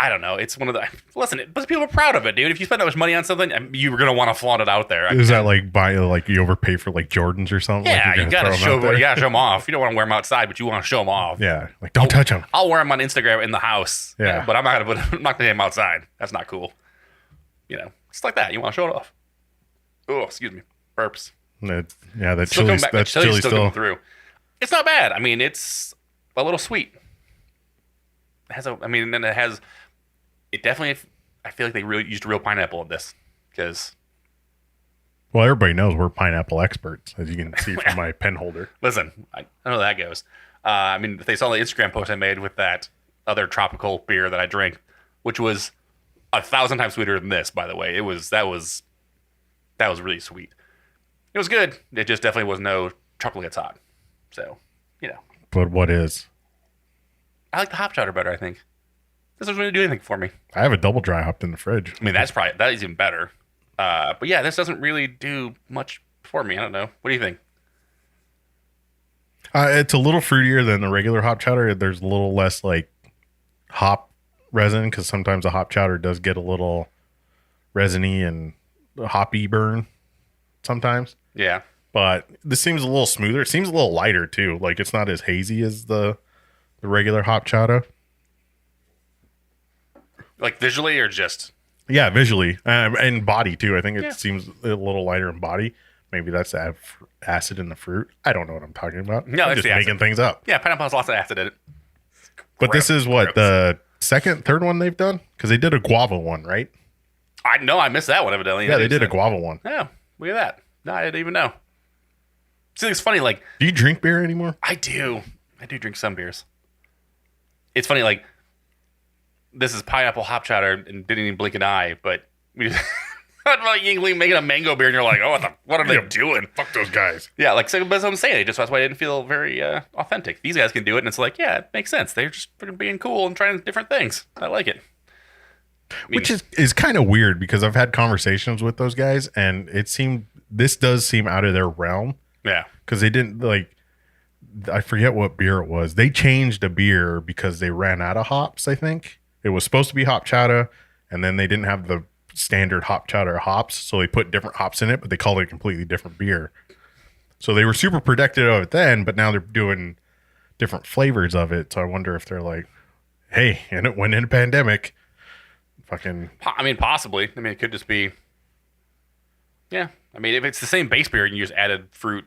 don't know. It's one of the but people are proud of it, dude. If you spend that much money on something, you're gonna want to flaunt it out there. Is that like you overpay for like Jordans or something? Yeah, like you gotta show them off. You don't want to wear them outside, but you want to show them off. Yeah, like don't touch them. I'll wear them on Instagram in the house. Yeah, but I'm not gonna have them outside. That's not cool. Just like that. You want to show it off. Oh, excuse me, burps. That chili's still coming through. It's not bad. I mean, it's a little sweet. It definitely, I feel like they really used real pineapple in this because. Well, everybody knows we're pineapple experts, as you can see from my pen holder. Listen, I know how that goes. If they saw the Instagram post I made with that other tropical beer that I drank, which was 1,000 times sweeter than this, by the way. That was really sweet. It was good. It just definitely was no chocolate gets hot. So, But what is? I like the hop chowder better, I think. This doesn't really do anything for me. I have a double dry hopped in the fridge. I mean, that is even better. But yeah, this doesn't really do much for me. I don't know. What do you think? It's a little fruitier than the regular hop chowder. There's a little less like hop resin because sometimes a hop chowder does get a little resiny and hoppy burn sometimes. Yeah. But this seems a little smoother. It seems a little lighter too. Like it's not as hazy as the regular hop chowder. Like visually or just? Yeah, visually. And body too. I think it seems a little lighter in body. Maybe that's the acid in the fruit. I don't know what I'm talking about. No, I'm just making things up. Yeah, pineapple has lots of acid in it. But this is what, the third one they've done? Because they did a guava one, right? I missed that one evidently. Yeah, they did a guava one. Yeah, look at that. No, I didn't even know. See, it's funny, like... Do you drink beer anymore? I do. I do drink some beers. It's funny, like, this is pineapple hop chowder and didn't even blink an eye, but we just... like Yingling making a mango beer and you're like, oh, what are they doing? Fuck those guys. Yeah, like, so that's what I'm saying. That's why I didn't feel very authentic. These guys can do it, and it's like, yeah, it makes sense. They're just freaking being cool and trying different things. I like it. Which is kind of weird because I've had conversations with those guys, and this does seem out of their realm. Yeah. Because they didn't, like, I forget what beer it was. They changed a beer because they ran out of hops, I think. It was supposed to be hop chowder, and then they didn't have the standard hop chowder hops, so they put different hops in it, but they called it a completely different beer. So they were super protective of it then, but now they're doing different flavors of it. So I wonder if they're like, hey, and it went in a pandemic. Fucking. I mean, possibly. I mean, it could just be. Yeah. I mean, if it's the same base beer and you just added fruit,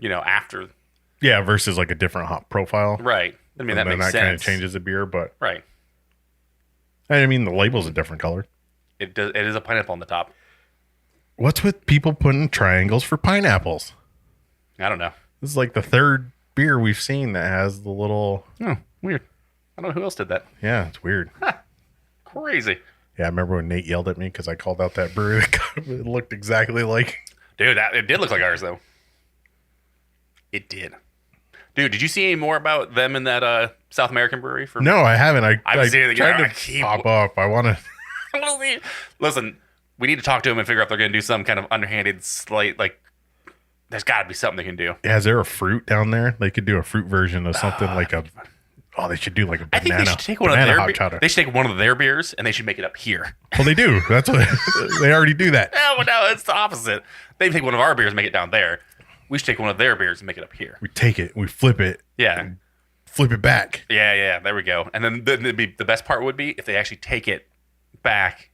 after. Yeah, versus like a different hop profile. Right. I mean, that makes sense. That kind of changes the beer, but. Right. I mean, the label's a different color. It is a pineapple on the top. What's with people putting triangles for pineapples? I don't know. This is like the third beer we've seen that has the little... Oh, weird. I don't know who else did that. Yeah, it's weird. Huh. Crazy. Yeah, I remember when Nate yelled at me because I called out that brewery. It looked exactly like. Dude, it did look like ours, though. It did. Dude, did you see any more about them in that South American brewery? No, I haven't. I tried to pop up. I want to. Listen, we need to talk to them and figure out if they're going to do some kind of underhanded slight. Like, there's got to be something they can do. Yeah, is there a fruit down there? They could do a fruit version of something like a. Oh, they should do like a banana. I think they should take one of their. They should take one of their beers and they should make it up here. Well, they do. That's what they already do that. No, it's the opposite. They take one of our beers and make it down there. We should take one of their beers and make it up here. We take it, we flip it, yeah, flip it back. Yeah. There we go. And then the best part would be if they actually take it back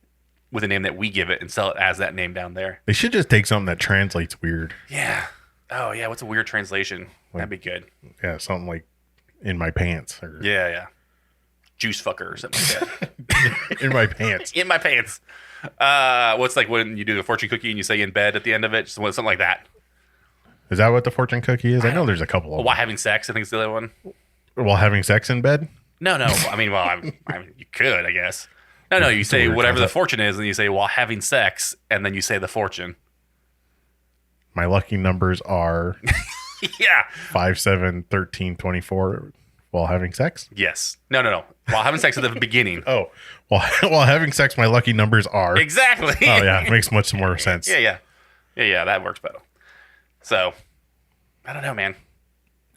with a name that we give it and sell it as that name down there. They should just take something that translates weird. Yeah. Oh yeah. What's a weird translation? That'd be good. Yeah, something like in my pants. Or... Yeah. Juice fucker or something like that. In my pants. In my pants. What's like when you do the fortune cookie and you say in bed at the end of it? Something like that. Is that what the fortune cookie is? I know there's a couple of them. While having sex, I think it's the other one. While having sex in bed? No. I mean, you could, I guess. No. You say whatever the fortune is, and you say while having sex, and then you say the fortune. My lucky numbers are 5, 7, 13, 24 while having sex? Yes. No. While having sex at the beginning. Oh. While having sex, my lucky numbers are. Exactly. Oh, yeah. It makes much more sense. Yeah. That works better. So, I don't know, man.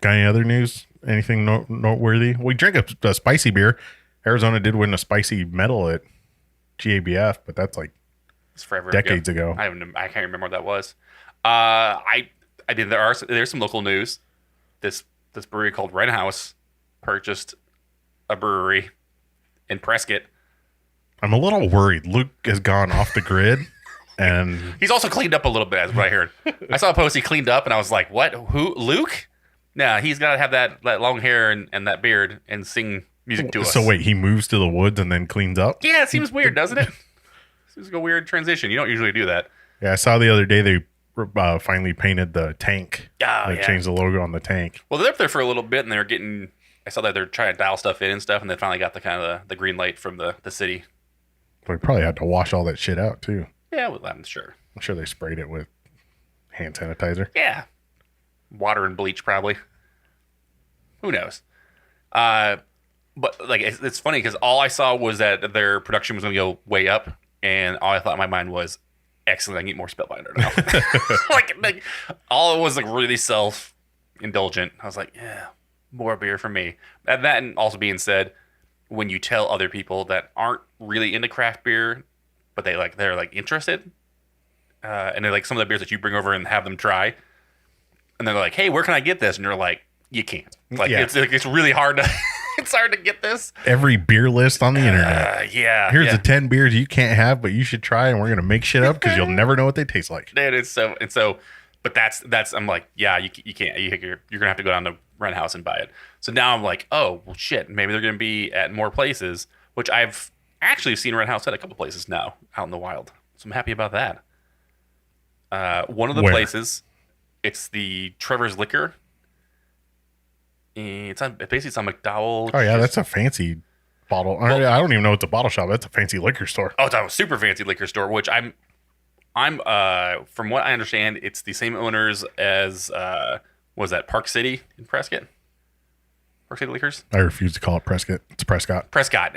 Got any other news? Anything noteworthy? We drank a spicy beer. Arizona did win a spicy medal at GABF, but that's like it's forever decades ago. I can't remember what that was. I did. There's some local news. This brewery called Red House purchased a brewery in Prescott. I'm a little worried. Luke has gone off the grid. And he's also cleaned up a little bit, as what I heard. I saw a post he cleaned up, and I was like, "What? Who? Luke? Nah, he's got to have that long hair and that beard and sing music to us." So wait, he moves to the woods and then cleans up? Yeah, it seems weird, doesn't it? Seems like a weird transition. You don't usually do that. Yeah, I saw the other day they finally painted the tank. They changed the logo on the tank. Well, they're up there for a little bit, and they were getting. I saw that they're trying to dial stuff in and stuff, and they finally got the kind of the green light from the city. We probably had to wash all that shit out too. Yeah, well, I'm sure. I'm sure they sprayed it with hand sanitizer. Yeah. Water and bleach, probably. Who knows? But like, it's funny because all I saw was that their production was going to go way up, and all I thought in my mind was, excellent, I can eat more Spellbinder now. like all it was like really self-indulgent. I was like, yeah, more beer for me. And also being said, when you tell other people that aren't really into craft beer, but they're interested, and they're like some of the beers that you bring over and have them try, and they're like, "Hey, where can I get this?" And you're like, "You can't." It's really hard to it's hard to get this. Every beer list on the internet. Here's the 10 beers you can't have, but you should try, and we're gonna make shit up because you'll never know what they taste like. Dude, it's so. But that's I'm like, yeah, you can't. You're gonna have to go down to Rent House and buy it. So now I'm like, oh well, shit. Maybe they're gonna be at more places, which I've actually seen Red House at a couple places now out in the wild. So I'm happy about that. One of the places, it's the Trevor's Liquor. It's on McDowell. Oh yeah, that's a fancy bottle. I don't even know it's a bottle shop. That's a fancy liquor store. Oh, it's a super fancy liquor store, which I'm from what I understand, it's the same owners as was that Park City in Prescott? Park City Liquors? I refuse to call it Prescott. It's Prescott. Prescott.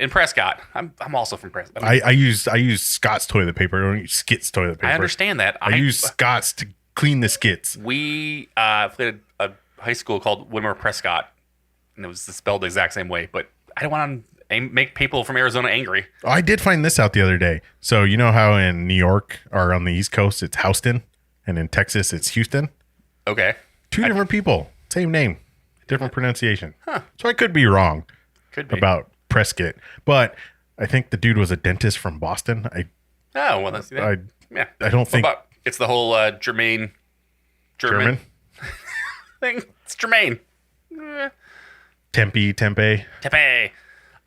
I'm also from Prescott. I use Scott's toilet paper. I don't use Skit's toilet paper. I understand that. I use Scott's to clean the skits. We played a high school called Whitmer Prescott, and it was spelled the exact same way. But I don't want to make people from Arizona angry. I did find this out the other day. So you know how in New York or on the East Coast it's Houston, and in Texas it's Houston? Okay. Two different people, same name. Different pronunciation. Huh. So I could be wrong about Prescott. But I think the dude was a dentist from Boston. I don't think... It's the whole German thing. It's Germain. Tempe.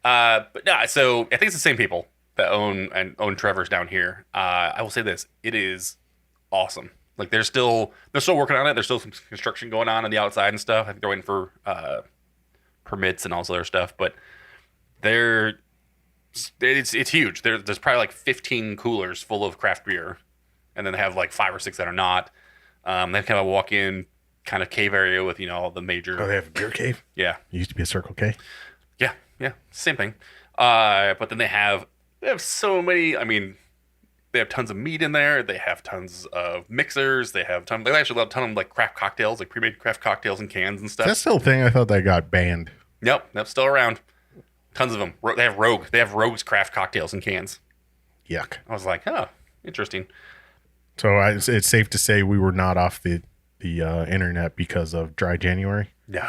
But no, so I think it's the same people that own Trevor's down here. I will say this. It is awesome. Like they're still working on it. There's still some construction going on the outside and stuff. I think they're waiting for permits and all this other stuff. But they're It's huge. There's probably like 15 coolers full of craft beer, and then they have like 5 or 6 that are not. They have kind of a walk-in kind of cave area with all the major. Oh, they have a beer cave. Yeah, It used to be a Circle K. yeah, same thing. But then they have so many. I mean, they have tons of meat in there. They have tons of mixers. They actually have a ton of like craft cocktails, like pre-made craft cocktails in cans and stuff. That's still a thing. I thought that got banned. Nope, that's still around. Tons of them. They have Rogue. They have Rogue's craft cocktails in cans. Yuck. I was like, oh, interesting. So it's safe to say we were not off the internet because of dry January. No.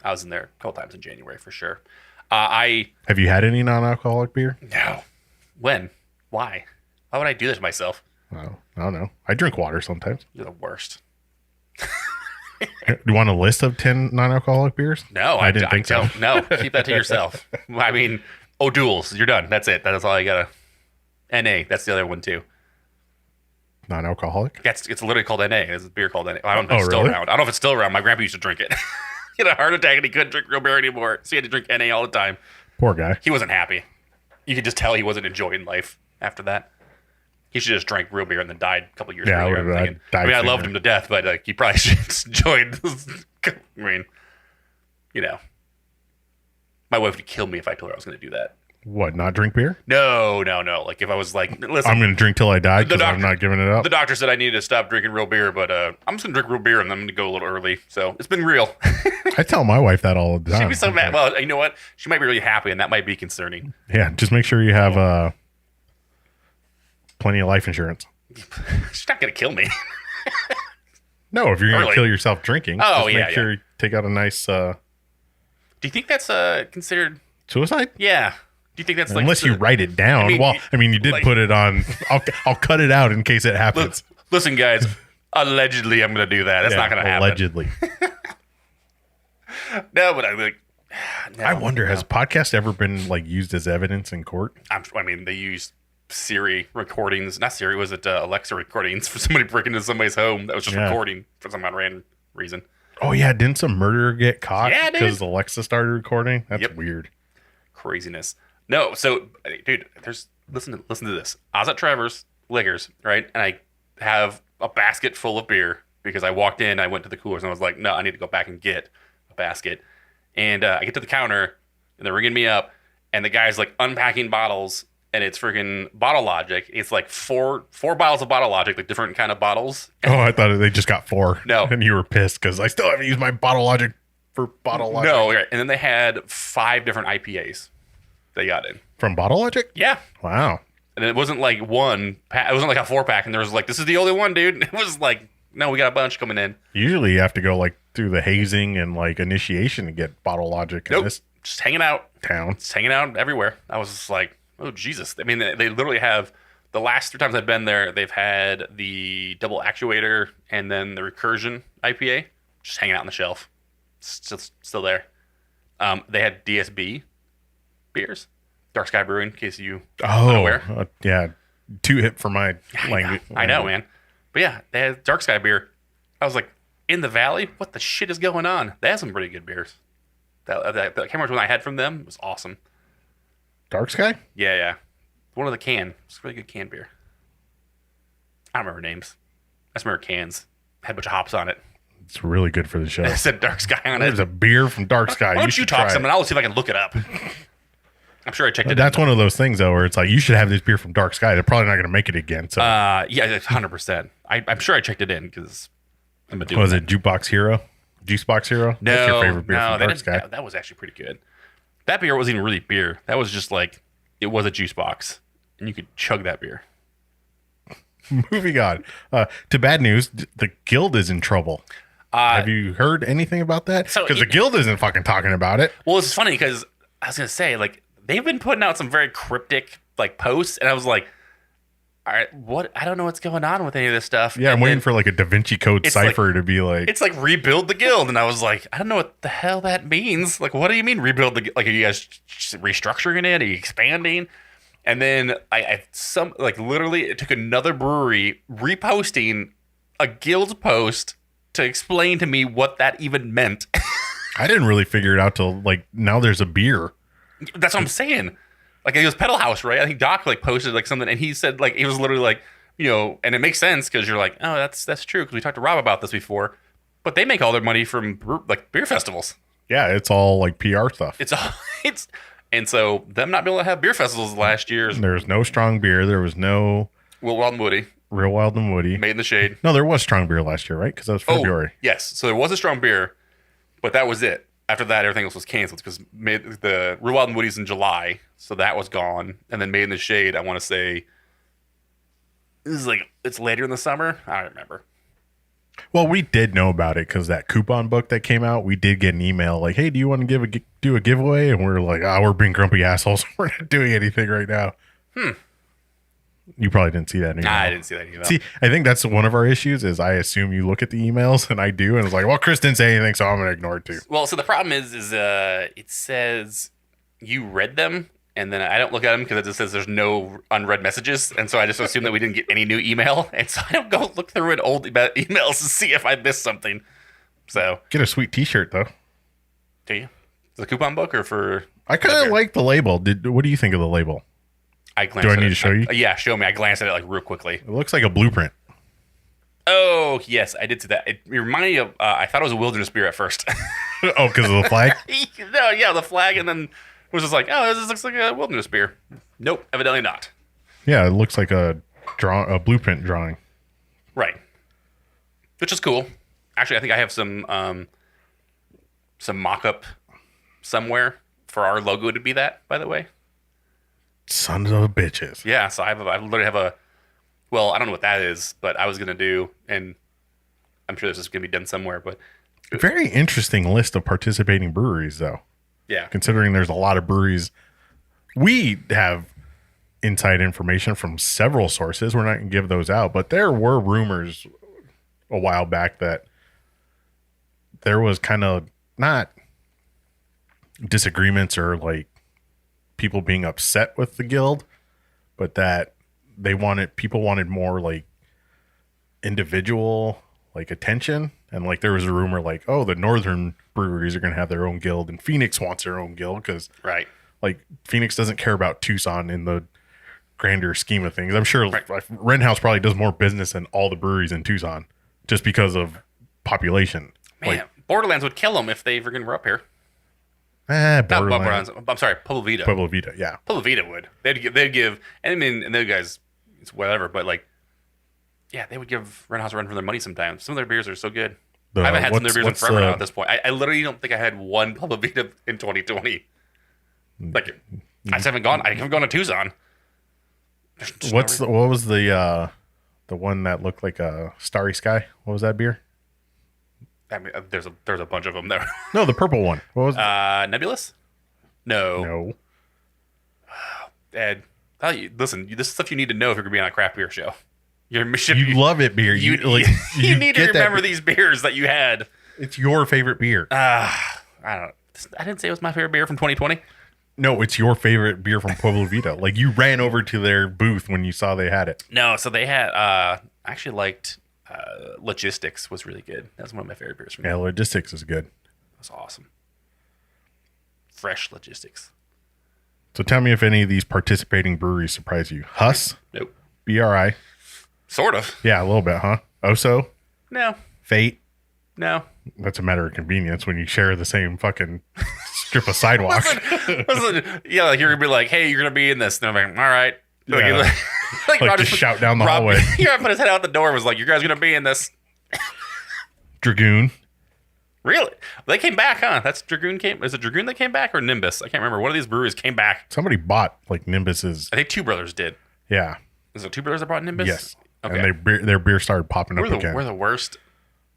I was in there a couple times in January for sure. Have you had any non-alcoholic beer? No. When? Why? Why would I do this to myself? Oh, I don't know. I drink water sometimes. You're the worst. Do you want a list of 10 non-alcoholic beers? No, I didn't think so. Don't. No, keep that to yourself. I mean, O'Doul's, you're done. That's it. That's all you gotta. NA, that's the other one too. Non-alcoholic? It's literally called NA. There's a beer called NA. I don't know if it's still really? around. I don't know if it's still around. My grandpa used to drink it. He had a heart attack and he couldn't drink real beer anymore, so he had to drink NA all the time. Poor guy. He wasn't happy. You could just tell he wasn't enjoying life after that. He should just drank real beer and then died a couple years Yeah, later. I loved him to death, but like he probably should have enjoyed. I mean, my wife would kill me if I told her I was going to do that. What, not drink beer? No. Like if I was like, listen, I'm going to drink till I die because I'm not giving it up. The doctor said I needed to stop drinking real beer, but I'm just going to drink real beer and I'm going to go a little early. So it's been real. I tell my wife that all the time. She'd be so mad. Well, you know what? She might be really happy, and that might be concerning. Yeah, just make sure you have plenty of life insurance. She's not going to kill me. No, if you're going to Early. kill yourself drinking, Oh, just make sure you take out a nice Do you think that's considered? suicide. Yeah. Do you think that's like Unless you write it down. You did like- put it on. I'll cut it out in case it happens. Listen, guys. Allegedly, I'm going to do that. That's not going to happen. Allegedly. No, but I like. No, I wonder, has podcast ever been like used as evidence in court? I mean, they used Siri recordings. Not Siri. Was it Alexa recordings for somebody breaking into somebody's home that was just recording for some random reason? Oh yeah, didn't some murderer get caught Yeah, dude. because Alexa started recording? That's weird. Craziness. No, so dude, listen to this. I was at Trevor's Liquors, right? And I have a basket full of beer because I walked in, I went to the coolers, and I was like, no, I need to go back and get a basket. And I get to the counter, and they're ringing me up, and the guy's like unpacking bottles, and it's freaking Bottle Logic. It's like four bottles of Bottle Logic, like different kind of bottles. Oh, I thought they just got 4. No. And you were pissed because I still haven't used my Bottle Logic for Bottle Logic. No, right. And then they had 5 different IPAs they got in. From Bottle Logic? Yeah. Wow. And it wasn't like one pack. It wasn't like a 4-pack, and there was like, this is the only one, dude. It was like, no, we got a bunch coming in. Usually you have to go like through the hazing and like initiation to get Bottle Logic in Nope. this Just hanging out. town. Just hanging out everywhere. I was just like, oh, Jesus. I mean, they literally have, the last 3 times I've been there, they've had the double actuator and then the recursion IPA just hanging out on the shelf. Still there. They had DSB beers. Dark Sky Brewing, in case you Oh, unaware. yeah. Too hip for my language. I know, man. But yeah, they had Dark Sky beer. I was like, in the valley? What the shit is going on? They had some pretty good beers. That camera one I had from them was awesome. Dark Sky? Yeah. One of the can. It's really good can beer. I don't remember names. I just remember cans. Had a bunch of hops on it. It's really good for the show. It said Dark Sky on it. There's a beer from Dark Sky. Why don't you should talk try some it. and I'll see if I can look it up. I'm sure I checked it. That's one of those things though, where it's like you should have this beer from Dark Sky. They're probably not going to make it again. So Yeah, 100%. I'm sure I checked it in because I'm a dude. was it Jukebox Hero? Juicebox Hero? No, That's your favorite beer no, from Dark Sky? that was actually pretty good. That beer wasn't even really beer. That was just like, it was a juice box, and you could chug that beer. Moving on to bad news. The Guild is in trouble. Have you heard anything about that? So Because the Guild isn't fucking talking about it. Well, it's funny because I was gonna say, like, they've been putting out some very cryptic like posts, and I was like, all right, what? I don't know what's going on with any of this stuff. Yeah, I'm And waiting then for like a Da Vinci Code it's cipher to be like. it's like rebuild the guild, and I was like, I don't know what the hell that means. Like, what do you mean rebuild the? Like, are you guys restructuring it? Are you expanding? And then literally it took another brewery reposting a guild post to explain to me what that even meant. I didn't really figure it out till like now. There's a beer. That's what I'm saying. like it was Pedal House, right? I think Doc like posted like something, and he said like it was literally like, you know, and it makes sense because you're like, oh, that's true because we talked to Rob about this before, but they make all their money from like beer festivals. Yeah, it's all like PR stuff. And so them not being able to have beer festivals last year. There was no strong beer. There was no Real Wild and Woody. Real Wild and Woody. Made in the Shade. No, there was strong beer last year, right? Because that was February. Yes, so there was a strong beer, but that was it. After that, everything else was canceled because the Real Wild and Woody's in July, so that was gone. And then Made in the Shade, I want to say, it's later in the summer. I don't remember. Well, we did know about it because that coupon book that came out, we did get an email like, hey, do you want to do a giveaway? And we're like, we're being grumpy assholes. We're not doing anything right now. You probably didn't see that email. Nah, I didn't see that email. See, I think that's one of our issues is I assume you look at the emails and I do. And it's like, well, Chris didn't say anything, so I'm going to ignore it too. Well, so the problem is it says you read them, and then I don't look at them because it just says there's no unread messages. And so I just assume that we didn't get any new email. And so I don't go look through an old emails to see if I missed something. So get a sweet t-shirt though. Do you? The coupon book or for? I kind of like the label. What do you think of the label? Do I need to show you? Yeah, show me. I glanced at it like real quickly. It looks like a blueprint. Oh, yes, I did see that. It reminded me of, I thought it was a wilderness beer at first. Oh, because of the flag? No, yeah, the flag, and then it was just like, oh, this looks like a wilderness beer. Nope, evidently not. Yeah, it looks like a blueprint drawing. Right. Which is cool. Actually, I think I have some mock-up somewhere for our logo to be that, by the way. Sons of bitches. Yeah, so I literally have a, well, I don't know what that is, but I was going to do, and I'm sure this is going to be done somewhere, but. Very interesting list of participating breweries, though. Yeah. Considering there's a lot of breweries. We have inside information from several sources. We're not going to give those out, but there were rumors a while back that there was kind of not disagreements or like people being upset with the guild, but that people wanted more like individual like attention. And like there was a rumor like, oh, the northern breweries are going to have their own guild and Phoenix wants their own guild because like Phoenix doesn't care about Tucson in the grander scheme of things. I'm sure Renhouse probably does more business than all the breweries in Tucson just because of population. Man, like, Borderlands would kill them if they freaking were up here. Borderlands. I'm sorry, Pueblo Vita. Pueblo Vita, yeah. Pueblo Vita would. They'd give, and I mean, and those guys, it's whatever, but like, yeah, they would give Renhouse a run for their money sometimes. Some of their beers are so good. I haven't had some of their beers in forever now at this point. I literally don't think I had one Pueblo Vita in 2020. Like, I haven't gone to Tucson. What was the one that looked like a starry sky? What was that beer? I mean, there's a bunch of them there. No, the purple one. What was it? Nebulous? No. Ed, listen, this is stuff you need to know if you're going to be on a craft beer show. You love it beer. You need to remember these beers that you had. It's your favorite beer. I didn't say it was my favorite beer from 2020. No, it's your favorite beer from Pueblo Vita. Like you ran over to their booth when you saw they had it. No, so they had. I actually liked Logistics was really good. That's one of my favorite beers from them. Yeah, Logistics is good. That's awesome. Fresh Logistics. So tell me if any of these participating breweries surprise you. Huss? Nope. BRI? Sort of. Yeah, a little bit, huh? Oso? No. Fate? No. That's a matter of convenience when you share the same fucking strip of sidewalk. listen, yeah, like you're going to be like, hey, you're going to be in this. And I'm like, all right. Yeah. Like just shout down the hallway. Rob put his head out the door and was like, you guys going to be in this. Dragoon. Really? They came back, huh? That's Dragoon came. Is it Dragoon that came back or Nimbus? I can't remember. One of these breweries came back. Somebody bought like Nimbus's. I think Two Brothers did. Yeah. Is it Two Brothers that brought Nimbus? Yes. Okay. And their beer started popping up again. We're the worst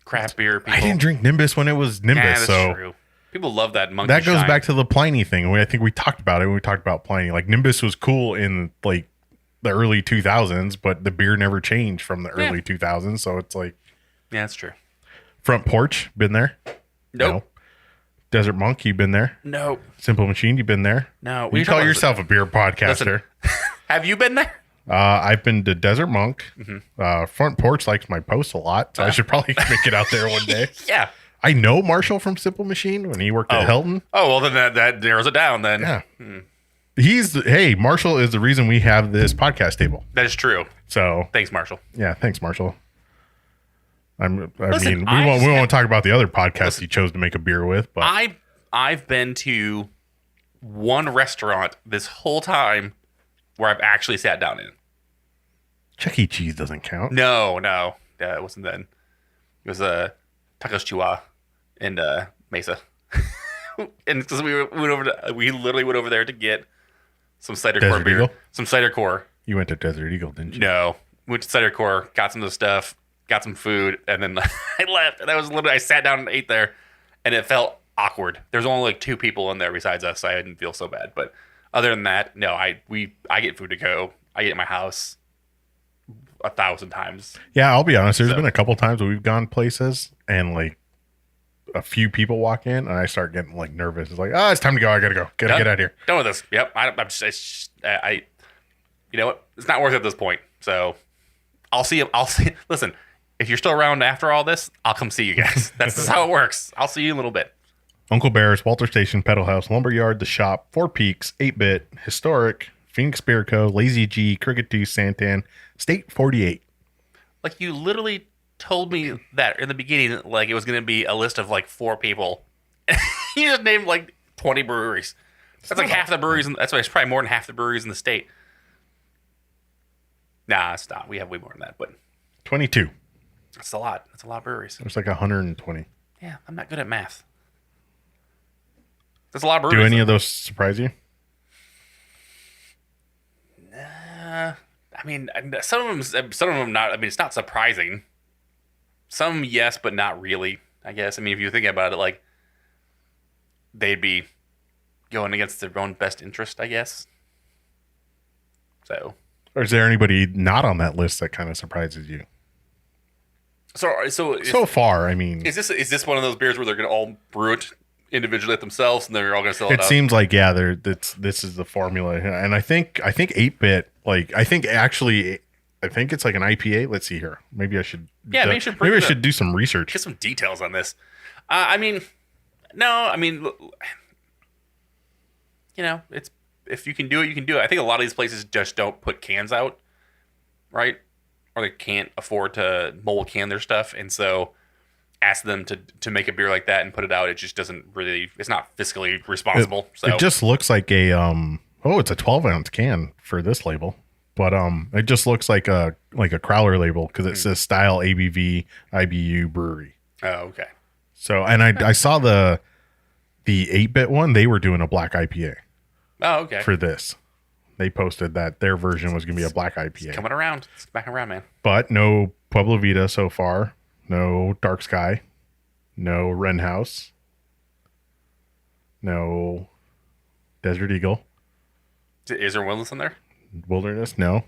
craft beer people. I didn't drink Nimbus when it was Nimbus. That's true. People love that monkey That goes shine. back to the Pliny thing. I think we talked about it when we talked about Pliny. Like Nimbus was cool in like the early 2000s, but the beer never changed from the early 2000s. So it's like, yeah, that's true. Front Porch, been there? Nope. No. Desert Monk, you been there? No. Simple Machine, you been there? No. You call yourself a beer podcaster. Listen, have you been there? I've been to Desert Monk. Mm-hmm. Front Porch likes my post a lot, so I should probably make it out there one day. Yeah. I know Marshall from Simple Machine when he worked at Hilton. Oh, well, then that narrows it down then. Yeah. Hey, Marshall is the reason we have this podcast table. That is true. So Thanks, Marshall. yeah, thanks, Marshall. Listen, we won't talk about the other podcasts he chose to make a beer with, but I've been to one restaurant this whole time where I've actually sat down in. Chuck E. Cheese doesn't count. No, it wasn't then. It was Takotsubo in Mesa, and because we literally went over there to get some cider core Desert beer, Eagle? some cider core. You went to Desert Eagle, didn't you? No, went to cider core, got some of the stuff, got some food, and then I left. And that was literally I sat down and ate there, and it felt awkward. There's only like 2 people in there besides us, so I didn't feel so bad. But other than that, no, I get food to go. I eat at my house 1,000 times. Yeah, I'll be honest. There's been a couple times where we've gone places and like a few people walk in and I start getting like nervous. It's like, it's time to go. I gotta go. Get out of here. Done with this. Yep. You know what? It's not worth it at this point. So I'll see. Listen, if you're still around after all this, I'll come see you guys. That's just how it works. I'll see you in a little bit. Uncle Bear's, Walter Station, Pedal House, Lumberyard, The Shop, Four Peaks, 8-Bit, Historic, Phoenix Beer Co., Lazy G, Cricket 2, Santan, State 48. Like, you literally told me that in the beginning, like it was going to be a list of like 4 people. You just named like 20 breweries. That's like half the breweries. That's why it's probably more than half the breweries in the state. Nah, it's not. We have way more than that, but 22. That's a lot. That's a lot of breweries. There's like 120. Yeah, I'm not good at math. That's a lot of breweries. Do any of those surprise you? I mean, some of them not. I mean, it's not surprising. Some yes, but not really. I guess. I mean, if you think about it, like they'd be going against their own best interest, I guess. So, or is there anybody not on that list that kind of surprises you? So far, I mean, is this one of those beers where they're going to all brew it individually themselves and they're all going to sell it? It seems like this is the formula, and I think 8-Bit. Like I think it's like an IPA. Let's see here. Maybe I should. Yeah, maybe I should do some research. Get some details on this. I mean, no. I mean, you know, it's if you can do it, you can do it. I think a lot of these places just don't put cans out, right? Or they can't afford to mold can their stuff, and so ask them to make a beer like that and put it out. It just doesn't really. It's not fiscally responsible. It just looks like a it's a 12-ounce can for this label, but it just looks like a Crowler label because it says style ABV IBU brewery. Oh, okay. So, and I saw the 8-Bit one. They were doing a black IPA. Oh, okay. For this, they posted that their version was going to be a black IPA. It's coming around. It's back around, man. But no Pueblo Vita so far. No Dark Sky. No Wren House. No Desert Eagle. Is there Wilderness in there? Wilderness? No.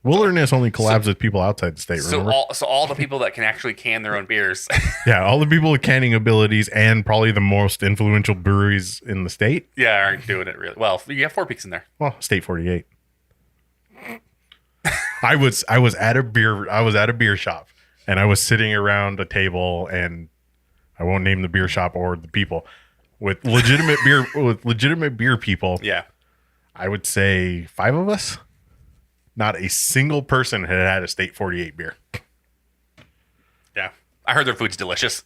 Wilderness only collabs with people outside the state, remember? So all the people that can actually can their own beers. Yeah, all the people with canning abilities and probably the most influential breweries in the state. Yeah, aren't doing it really well. You have Four Peaks in there. Well, State 48. I was at a beer shop and I was sitting around a table, and I won't name the beer shop or the people, with legitimate beer people. Yeah. I would say 5 of us. Not a single person had a State 48 beer. Yeah. I heard their food's delicious.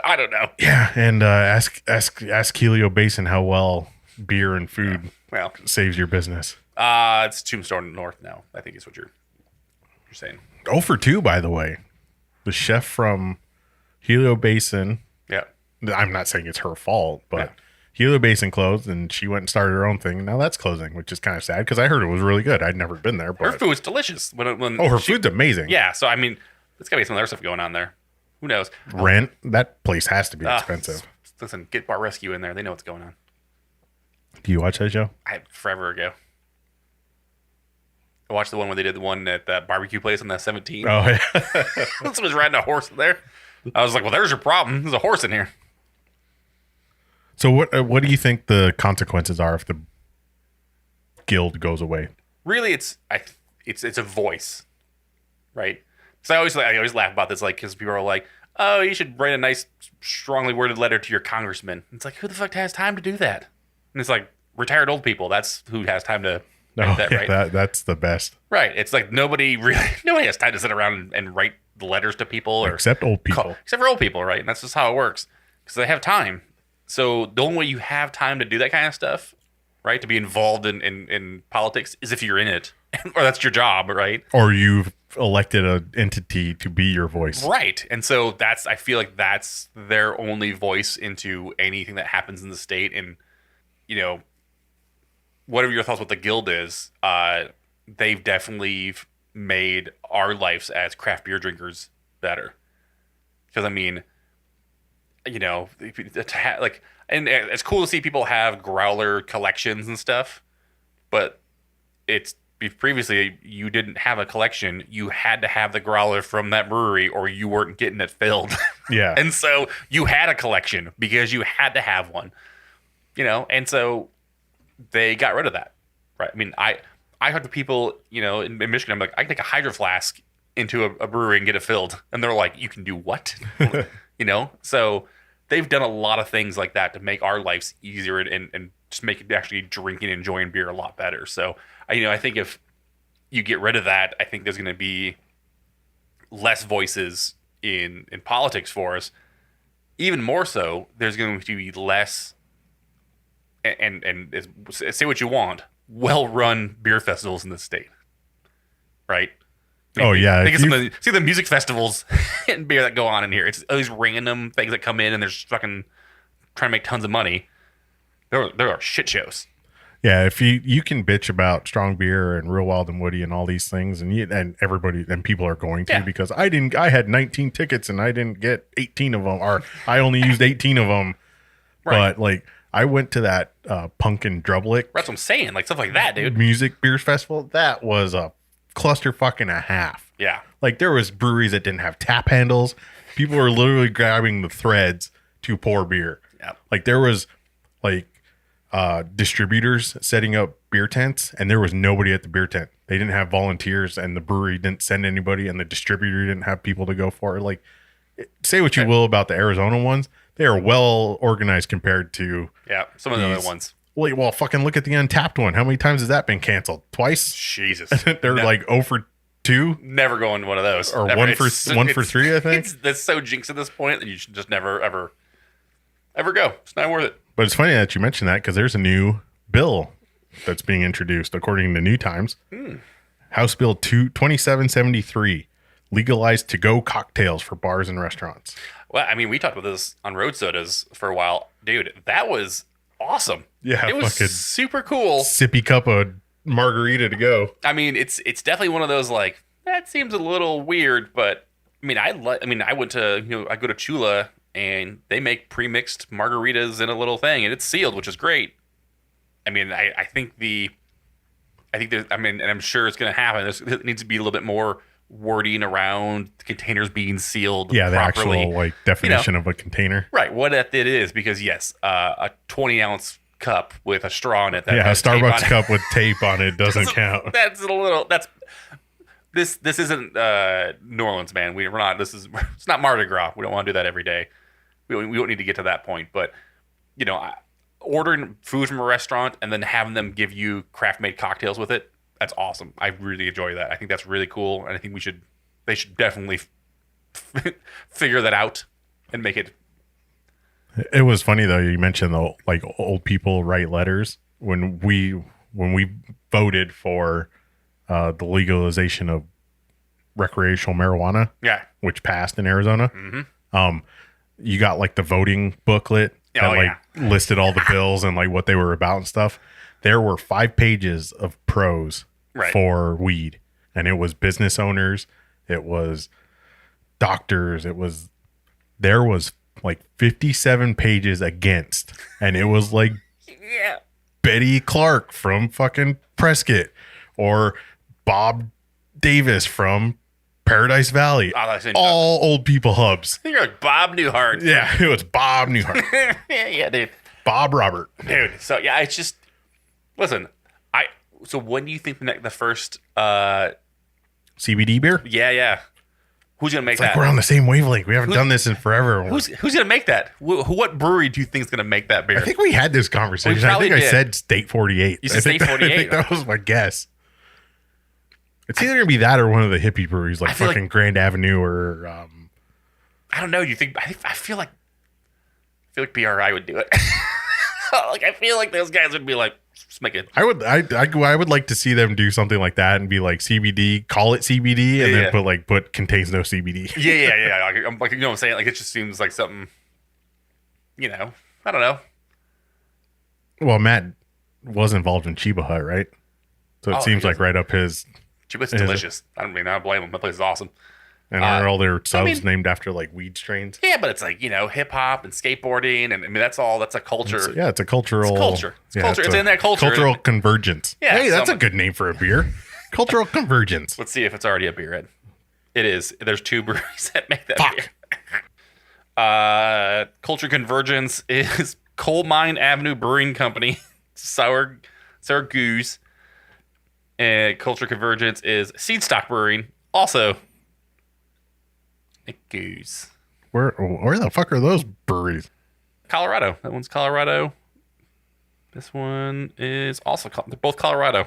I don't know. Yeah, and ask Helio Basin how well beer and food saves your business. It's Tombstone North now, I think is what you're saying. 0 for 2, by the way. The chef from Helio Basin. Yeah. I'm not saying it's her fault, but Helio Basin closed, and she went and started her own thing. Now that's closing, which is kind of sad because I heard it was really good. I'd never been there. But her food's delicious. Her food's amazing. Yeah, so I mean, there's got to be some other stuff going on there. Who knows? Rent? That place has to be expensive. Listen, get Bar Rescue in there. They know what's going on. Do you watch that show? Forever ago. I watched the one where they did the one at that barbecue place on that 17. Oh, yeah. Someone's riding a horse there. I was like, well, there's your problem. There's a horse in here. So what do you think the consequences are if the guild goes away? Really, it's a voice, right? So I always laugh about this, like, because people are like, oh, you should write a nice, strongly worded letter to your congressman. It's like, who the fuck has time to do that? And it's like, retired old people. That's who has time to No, write that, yeah, right? that's the best. Right. It's like nobody has time to sit around and write letters to people or Except old people. except for old people, right? And that's just how it works because they have time. So the only way you have time to do that kind of stuff, right, to be involved in politics is if you're in it or that's your job, right? Or you've elected an entity to be your voice. Right. And so I feel like that's their only voice into anything that happens in the state. And, you know, whatever your thoughts what the guild is, they've definitely made our lives as craft beer drinkers better. Because, I mean, you know, like, and it's cool to see people have growler collections and stuff, but it's previously you didn't have a collection. You had to have the growler from that brewery or you weren't getting it filled. Yeah. And so you had a collection because you had to have one, you know, and so they got rid of that. Right. I mean, I talk to people, you know, in Michigan, I'm like, I can take a hydro flask into a brewery and get it filled. And they're like, you can do what? You know? So they've done a lot of things like that to make our lives easier and just make it actually drinking and enjoying beer a lot better. So, I think if you get rid of that, I think there's going to be less voices in politics for us. Even more so, there's going to be less, and say what you want, well-run beer festivals in this state, right? Oh, yeah. See the music festivals and beer that go on in here. It's all these random things that come in and they're just fucking trying to make tons of money. There are shit shows. Yeah, if you can bitch about strong beer and Real Wild and Woody and all these things, and everybody and people are going to because I had 19 tickets and I didn't get 18 of them, or I only used 18 of them. Right. But like I went to that Pumpkin Drublick. That's what I'm saying, like stuff like that, dude. Music beers festival. That was a clusterfuck and a half. Yeah, like there was breweries that didn't have tap handles. People were literally grabbing the threads to pour beer. Yeah, like there was like. Distributors setting up beer tents, and there was nobody at the beer tent. They didn't have volunteers, and the brewery didn't send anybody, and the distributor didn't have people to go for it. Like, say what you will about the Arizona ones, they are well organized compared to some of the other ones. Well, fucking look at the Untapped one. How many times has that been canceled? Twice? Jesus, they're like 0 for 2. Never going to one of those, or never. 1 for 3. I think that's so jinxed at this point that you should just never ever go. It's not worth it. But it's funny that you mentioned that because there's a new bill that's being introduced, according to New Times. House Bill 2773, legalized to-go cocktails for bars and restaurants. Well, I mean, we talked about this on Road Sodas for a while. Dude, that was awesome. Yeah, it was super cool. Sippy cup of margarita to go. I mean, it's definitely one of those, like, that seems a little weird, but I mean, I went to, I go to Chula and they make pre-mixed margaritas in a little thing, and it's sealed, which is great. I mean, I think there's, I mean, and I'm sure it's going to happen. It needs to be a little bit more wording around the containers being sealed. Yeah, the properly. actual like definition of a container. Right, what it is, because yes, a 20-ounce cup with a straw in it. That a has Starbucks cup with tape on it doesn't count. This isn't New Orleans, man. We're not. It's not Mardi Gras. We don't want to do that every day. We don't need to get to that point, but ordering food from a restaurant and then having them give you craft-made cocktails with it, that's awesome. I really enjoy that. I think that's really cool, and I think they should definitely figure that out and make it. It was funny though. You mentioned the like old people write letters when we voted for the legalization of recreational marijuana. Yeah, which passed in Arizona. Mm-hmm. You got like the voting booklet that listed all the bills and like what they were about and stuff. There were 5 pages of pros for weed, and it was business owners, it was doctors, there was like 57 pages against, and it was like Betty Clark from fucking Prescott or Bob Davis from Paradise Valley. All old people hubs. You're like Bob Newhart. Yeah, it was Bob Newhart. Yeah, dude. Bob Robert. Dude, so yeah, it's just listen. So when do you think the first CBD beer? Yeah. Who's gonna make It's that? like we're on the same wavelength. We haven't done this in forever. Who's gonna make that? What brewery do you think is gonna make that beer? I think we had this conversation. I think I said State 48. You said State 48? I think that was my guess. It's either gonna be that or one of the hippie breweries, like fucking Grand Avenue or. I don't know. You think? I feel like BRI would do it. Like I feel like those guys would be like, just make it. I would like to see them do something like that and be like CBD, call it CBD, and then put contains no CBD. Yeah. I'm like, you know what I'm saying? Like it just seems like something. You know, I don't know. Well, Matt was involved in Chiba Hut, right? So it seems like right up his. Chiba's delicious. I don't blame him. That place is awesome. And are all their subs named after like weed strains? Yeah, but it's like, you know, hip hop and skateboarding, and I mean that's a culture. It's a cultural. It's culture. It's culture. It's in that culture. Cultural convergence. Yeah, hey, that's a good name for a beer. Cultural convergence. Let's see if it's already a beer, Ed. It is. There's 2 breweries that make that beer. Culture Convergence is Coal Mine Avenue Brewing Company, Sour Goose. And Culture Convergence is Seed Stock Brewing, also a goose. Where the fuck are those breweries? Colorado. That one's Colorado. This one is also they're both Colorado.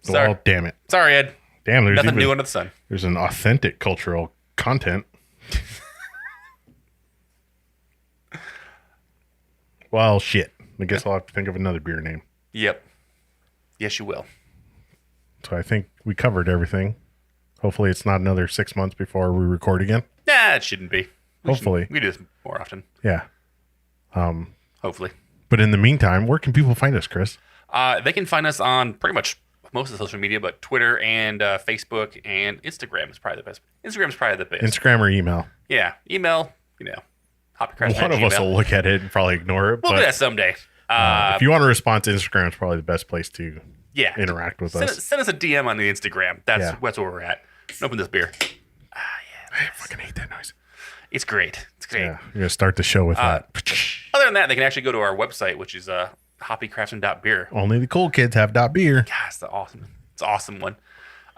Sorry. Well, damn it. Sorry, Ed. Damn, there's nothing new under the sun. There's an authentic cultural content. Well, shit. I guess I'll have to think of another beer name. Yep. Yes, you will. So I think we covered everything. Hopefully it's not another 6 months before we record again. Nah, it shouldn't be. Hopefully. We do this more often. Yeah. Hopefully. But in the meantime, where can people find us, Chris? They can find us on pretty much most of the social media, but Twitter and Facebook and Instagram is probably the best. Instagram is probably the best. Instagram or email? Yeah. Email, you know, hoppycraft. One of us will look at it and probably ignore it. We'll do that someday. If you want to respond to Instagram, it's probably the best place to interact with us. Send us a DM on the Instagram. That's where we're at. Open this beer. I fucking hate that noise. It's great. It's great. Yeah, you're going to start the show with that. Other than that, they can actually go to our website, which is hoppycraftsman.beer. Only the cool kids have .beer. God, it's an awesome one.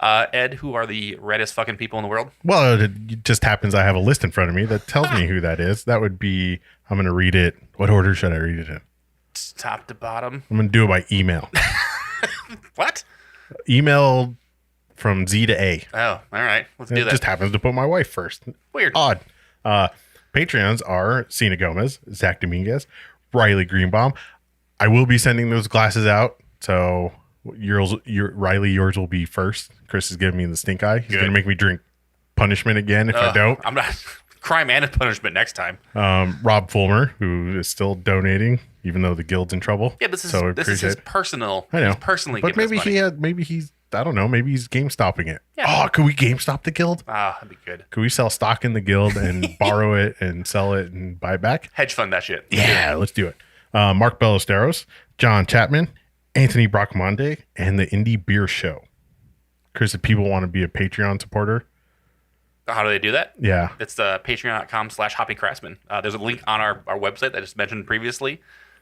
Ed, who are the reddest fucking people in the world? Well, it just happens I have a list in front of me that tells me who that is. That would be, I'm going to read it. What order should I read it in? Top to bottom. I'm going to do it by email. What? Email from Z to A. Oh, all right. Let's do that. It just happens to put my wife first. Weird. Odd. Patreons are Cena Gomez, Zach Dominguez, Riley Greenbaum. I will be sending those glasses out. So Riley, yours will be first. Chris is giving me the stink eye. He's going to make me drink punishment again if I don't. I'm not. Crime and punishment next time. Rob Fulmer, who is still donating, even though the guild's in trouble. Yeah, this is his personal. I know. He's personally, but maybe he's. I don't know. Maybe he's GameStopping it. Yeah. Oh, could we GameStop the guild? That'd be good. Could we sell stock in the guild and borrow it and sell it and buy it back? Hedge fund that shit. Yeah, let's do it. Mark Ballesteros, John Chapman, Anthony Bracamonte, and the Indie Beer Show. Chris, if people want to be a Patreon supporter. How do they do that? Yeah. It's patreon.com/hoppycraftsman. There's a link on our website that I just mentioned previously,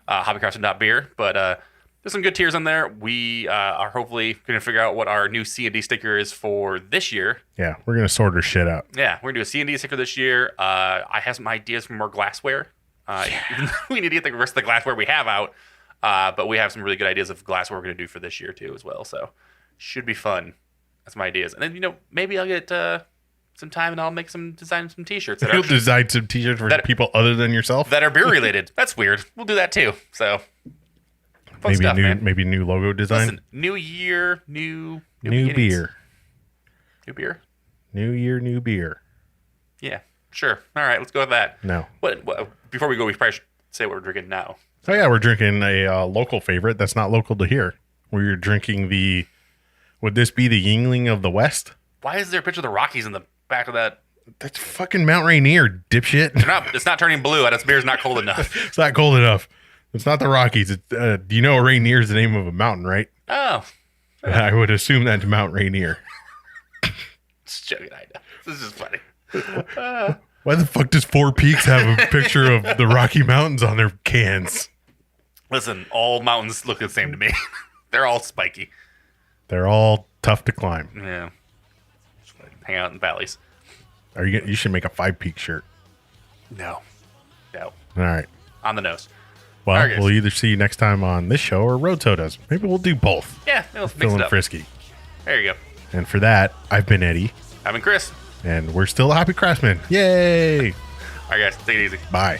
hoppycraftsman.beer. But there's some good tiers on there. We are hopefully going to figure out what our new C&D sticker is for this year. Yeah, we're going to sort our shit out. Yeah, we're going to do a C&D sticker this year. I have some ideas for more glassware. Even though we need to get the rest of the glassware we have out. But we have some really good ideas of glassware we're going to do for this year too as well. So should be fun. That's my ideas. And then, maybe I'll get some time and I'll make design some t-shirts. You'll design some t-shirts for people other than yourself? That are beer related. That's weird. We'll do that too. So fun stuff, man. Maybe new logo design. Listen, new year, new beer. New beer? New year, new beer. Yeah, sure. All right, let's go with that. No. What before we go, we probably should say what we're drinking now. Oh yeah, we're drinking a local favorite that's not local to here. We're drinking would this be the Yingling of the West? Why is there a picture of the Rockies in the back of that? That's fucking Mount Rainier, dipshit. It's not turning blue. This beer's not cold enough. It's not cold enough. It's not the Rockies. Do you know Rainier is the name of a mountain, right? Oh. I would assume that's Mount Rainier. Just joking. I know. This is funny. Why the fuck does Four Peaks have a picture of the Rocky Mountains on their cans? Listen, all mountains look the same to me. They're all spiky. They're all tough to climb. Yeah. Hang out in valleys. You should make a 5-peak shirt. No. All right. On the nose. Well, All right, guys. we'll either see you next time on this show or Road Sodas. Maybe we'll do both. Yeah, we'll mix Feeling it up. frisky. There you go. And for that, I've been Eddie. I've been Chris. And we're still Happy Craftsmen. Yay! All right, guys. Take it easy. Bye.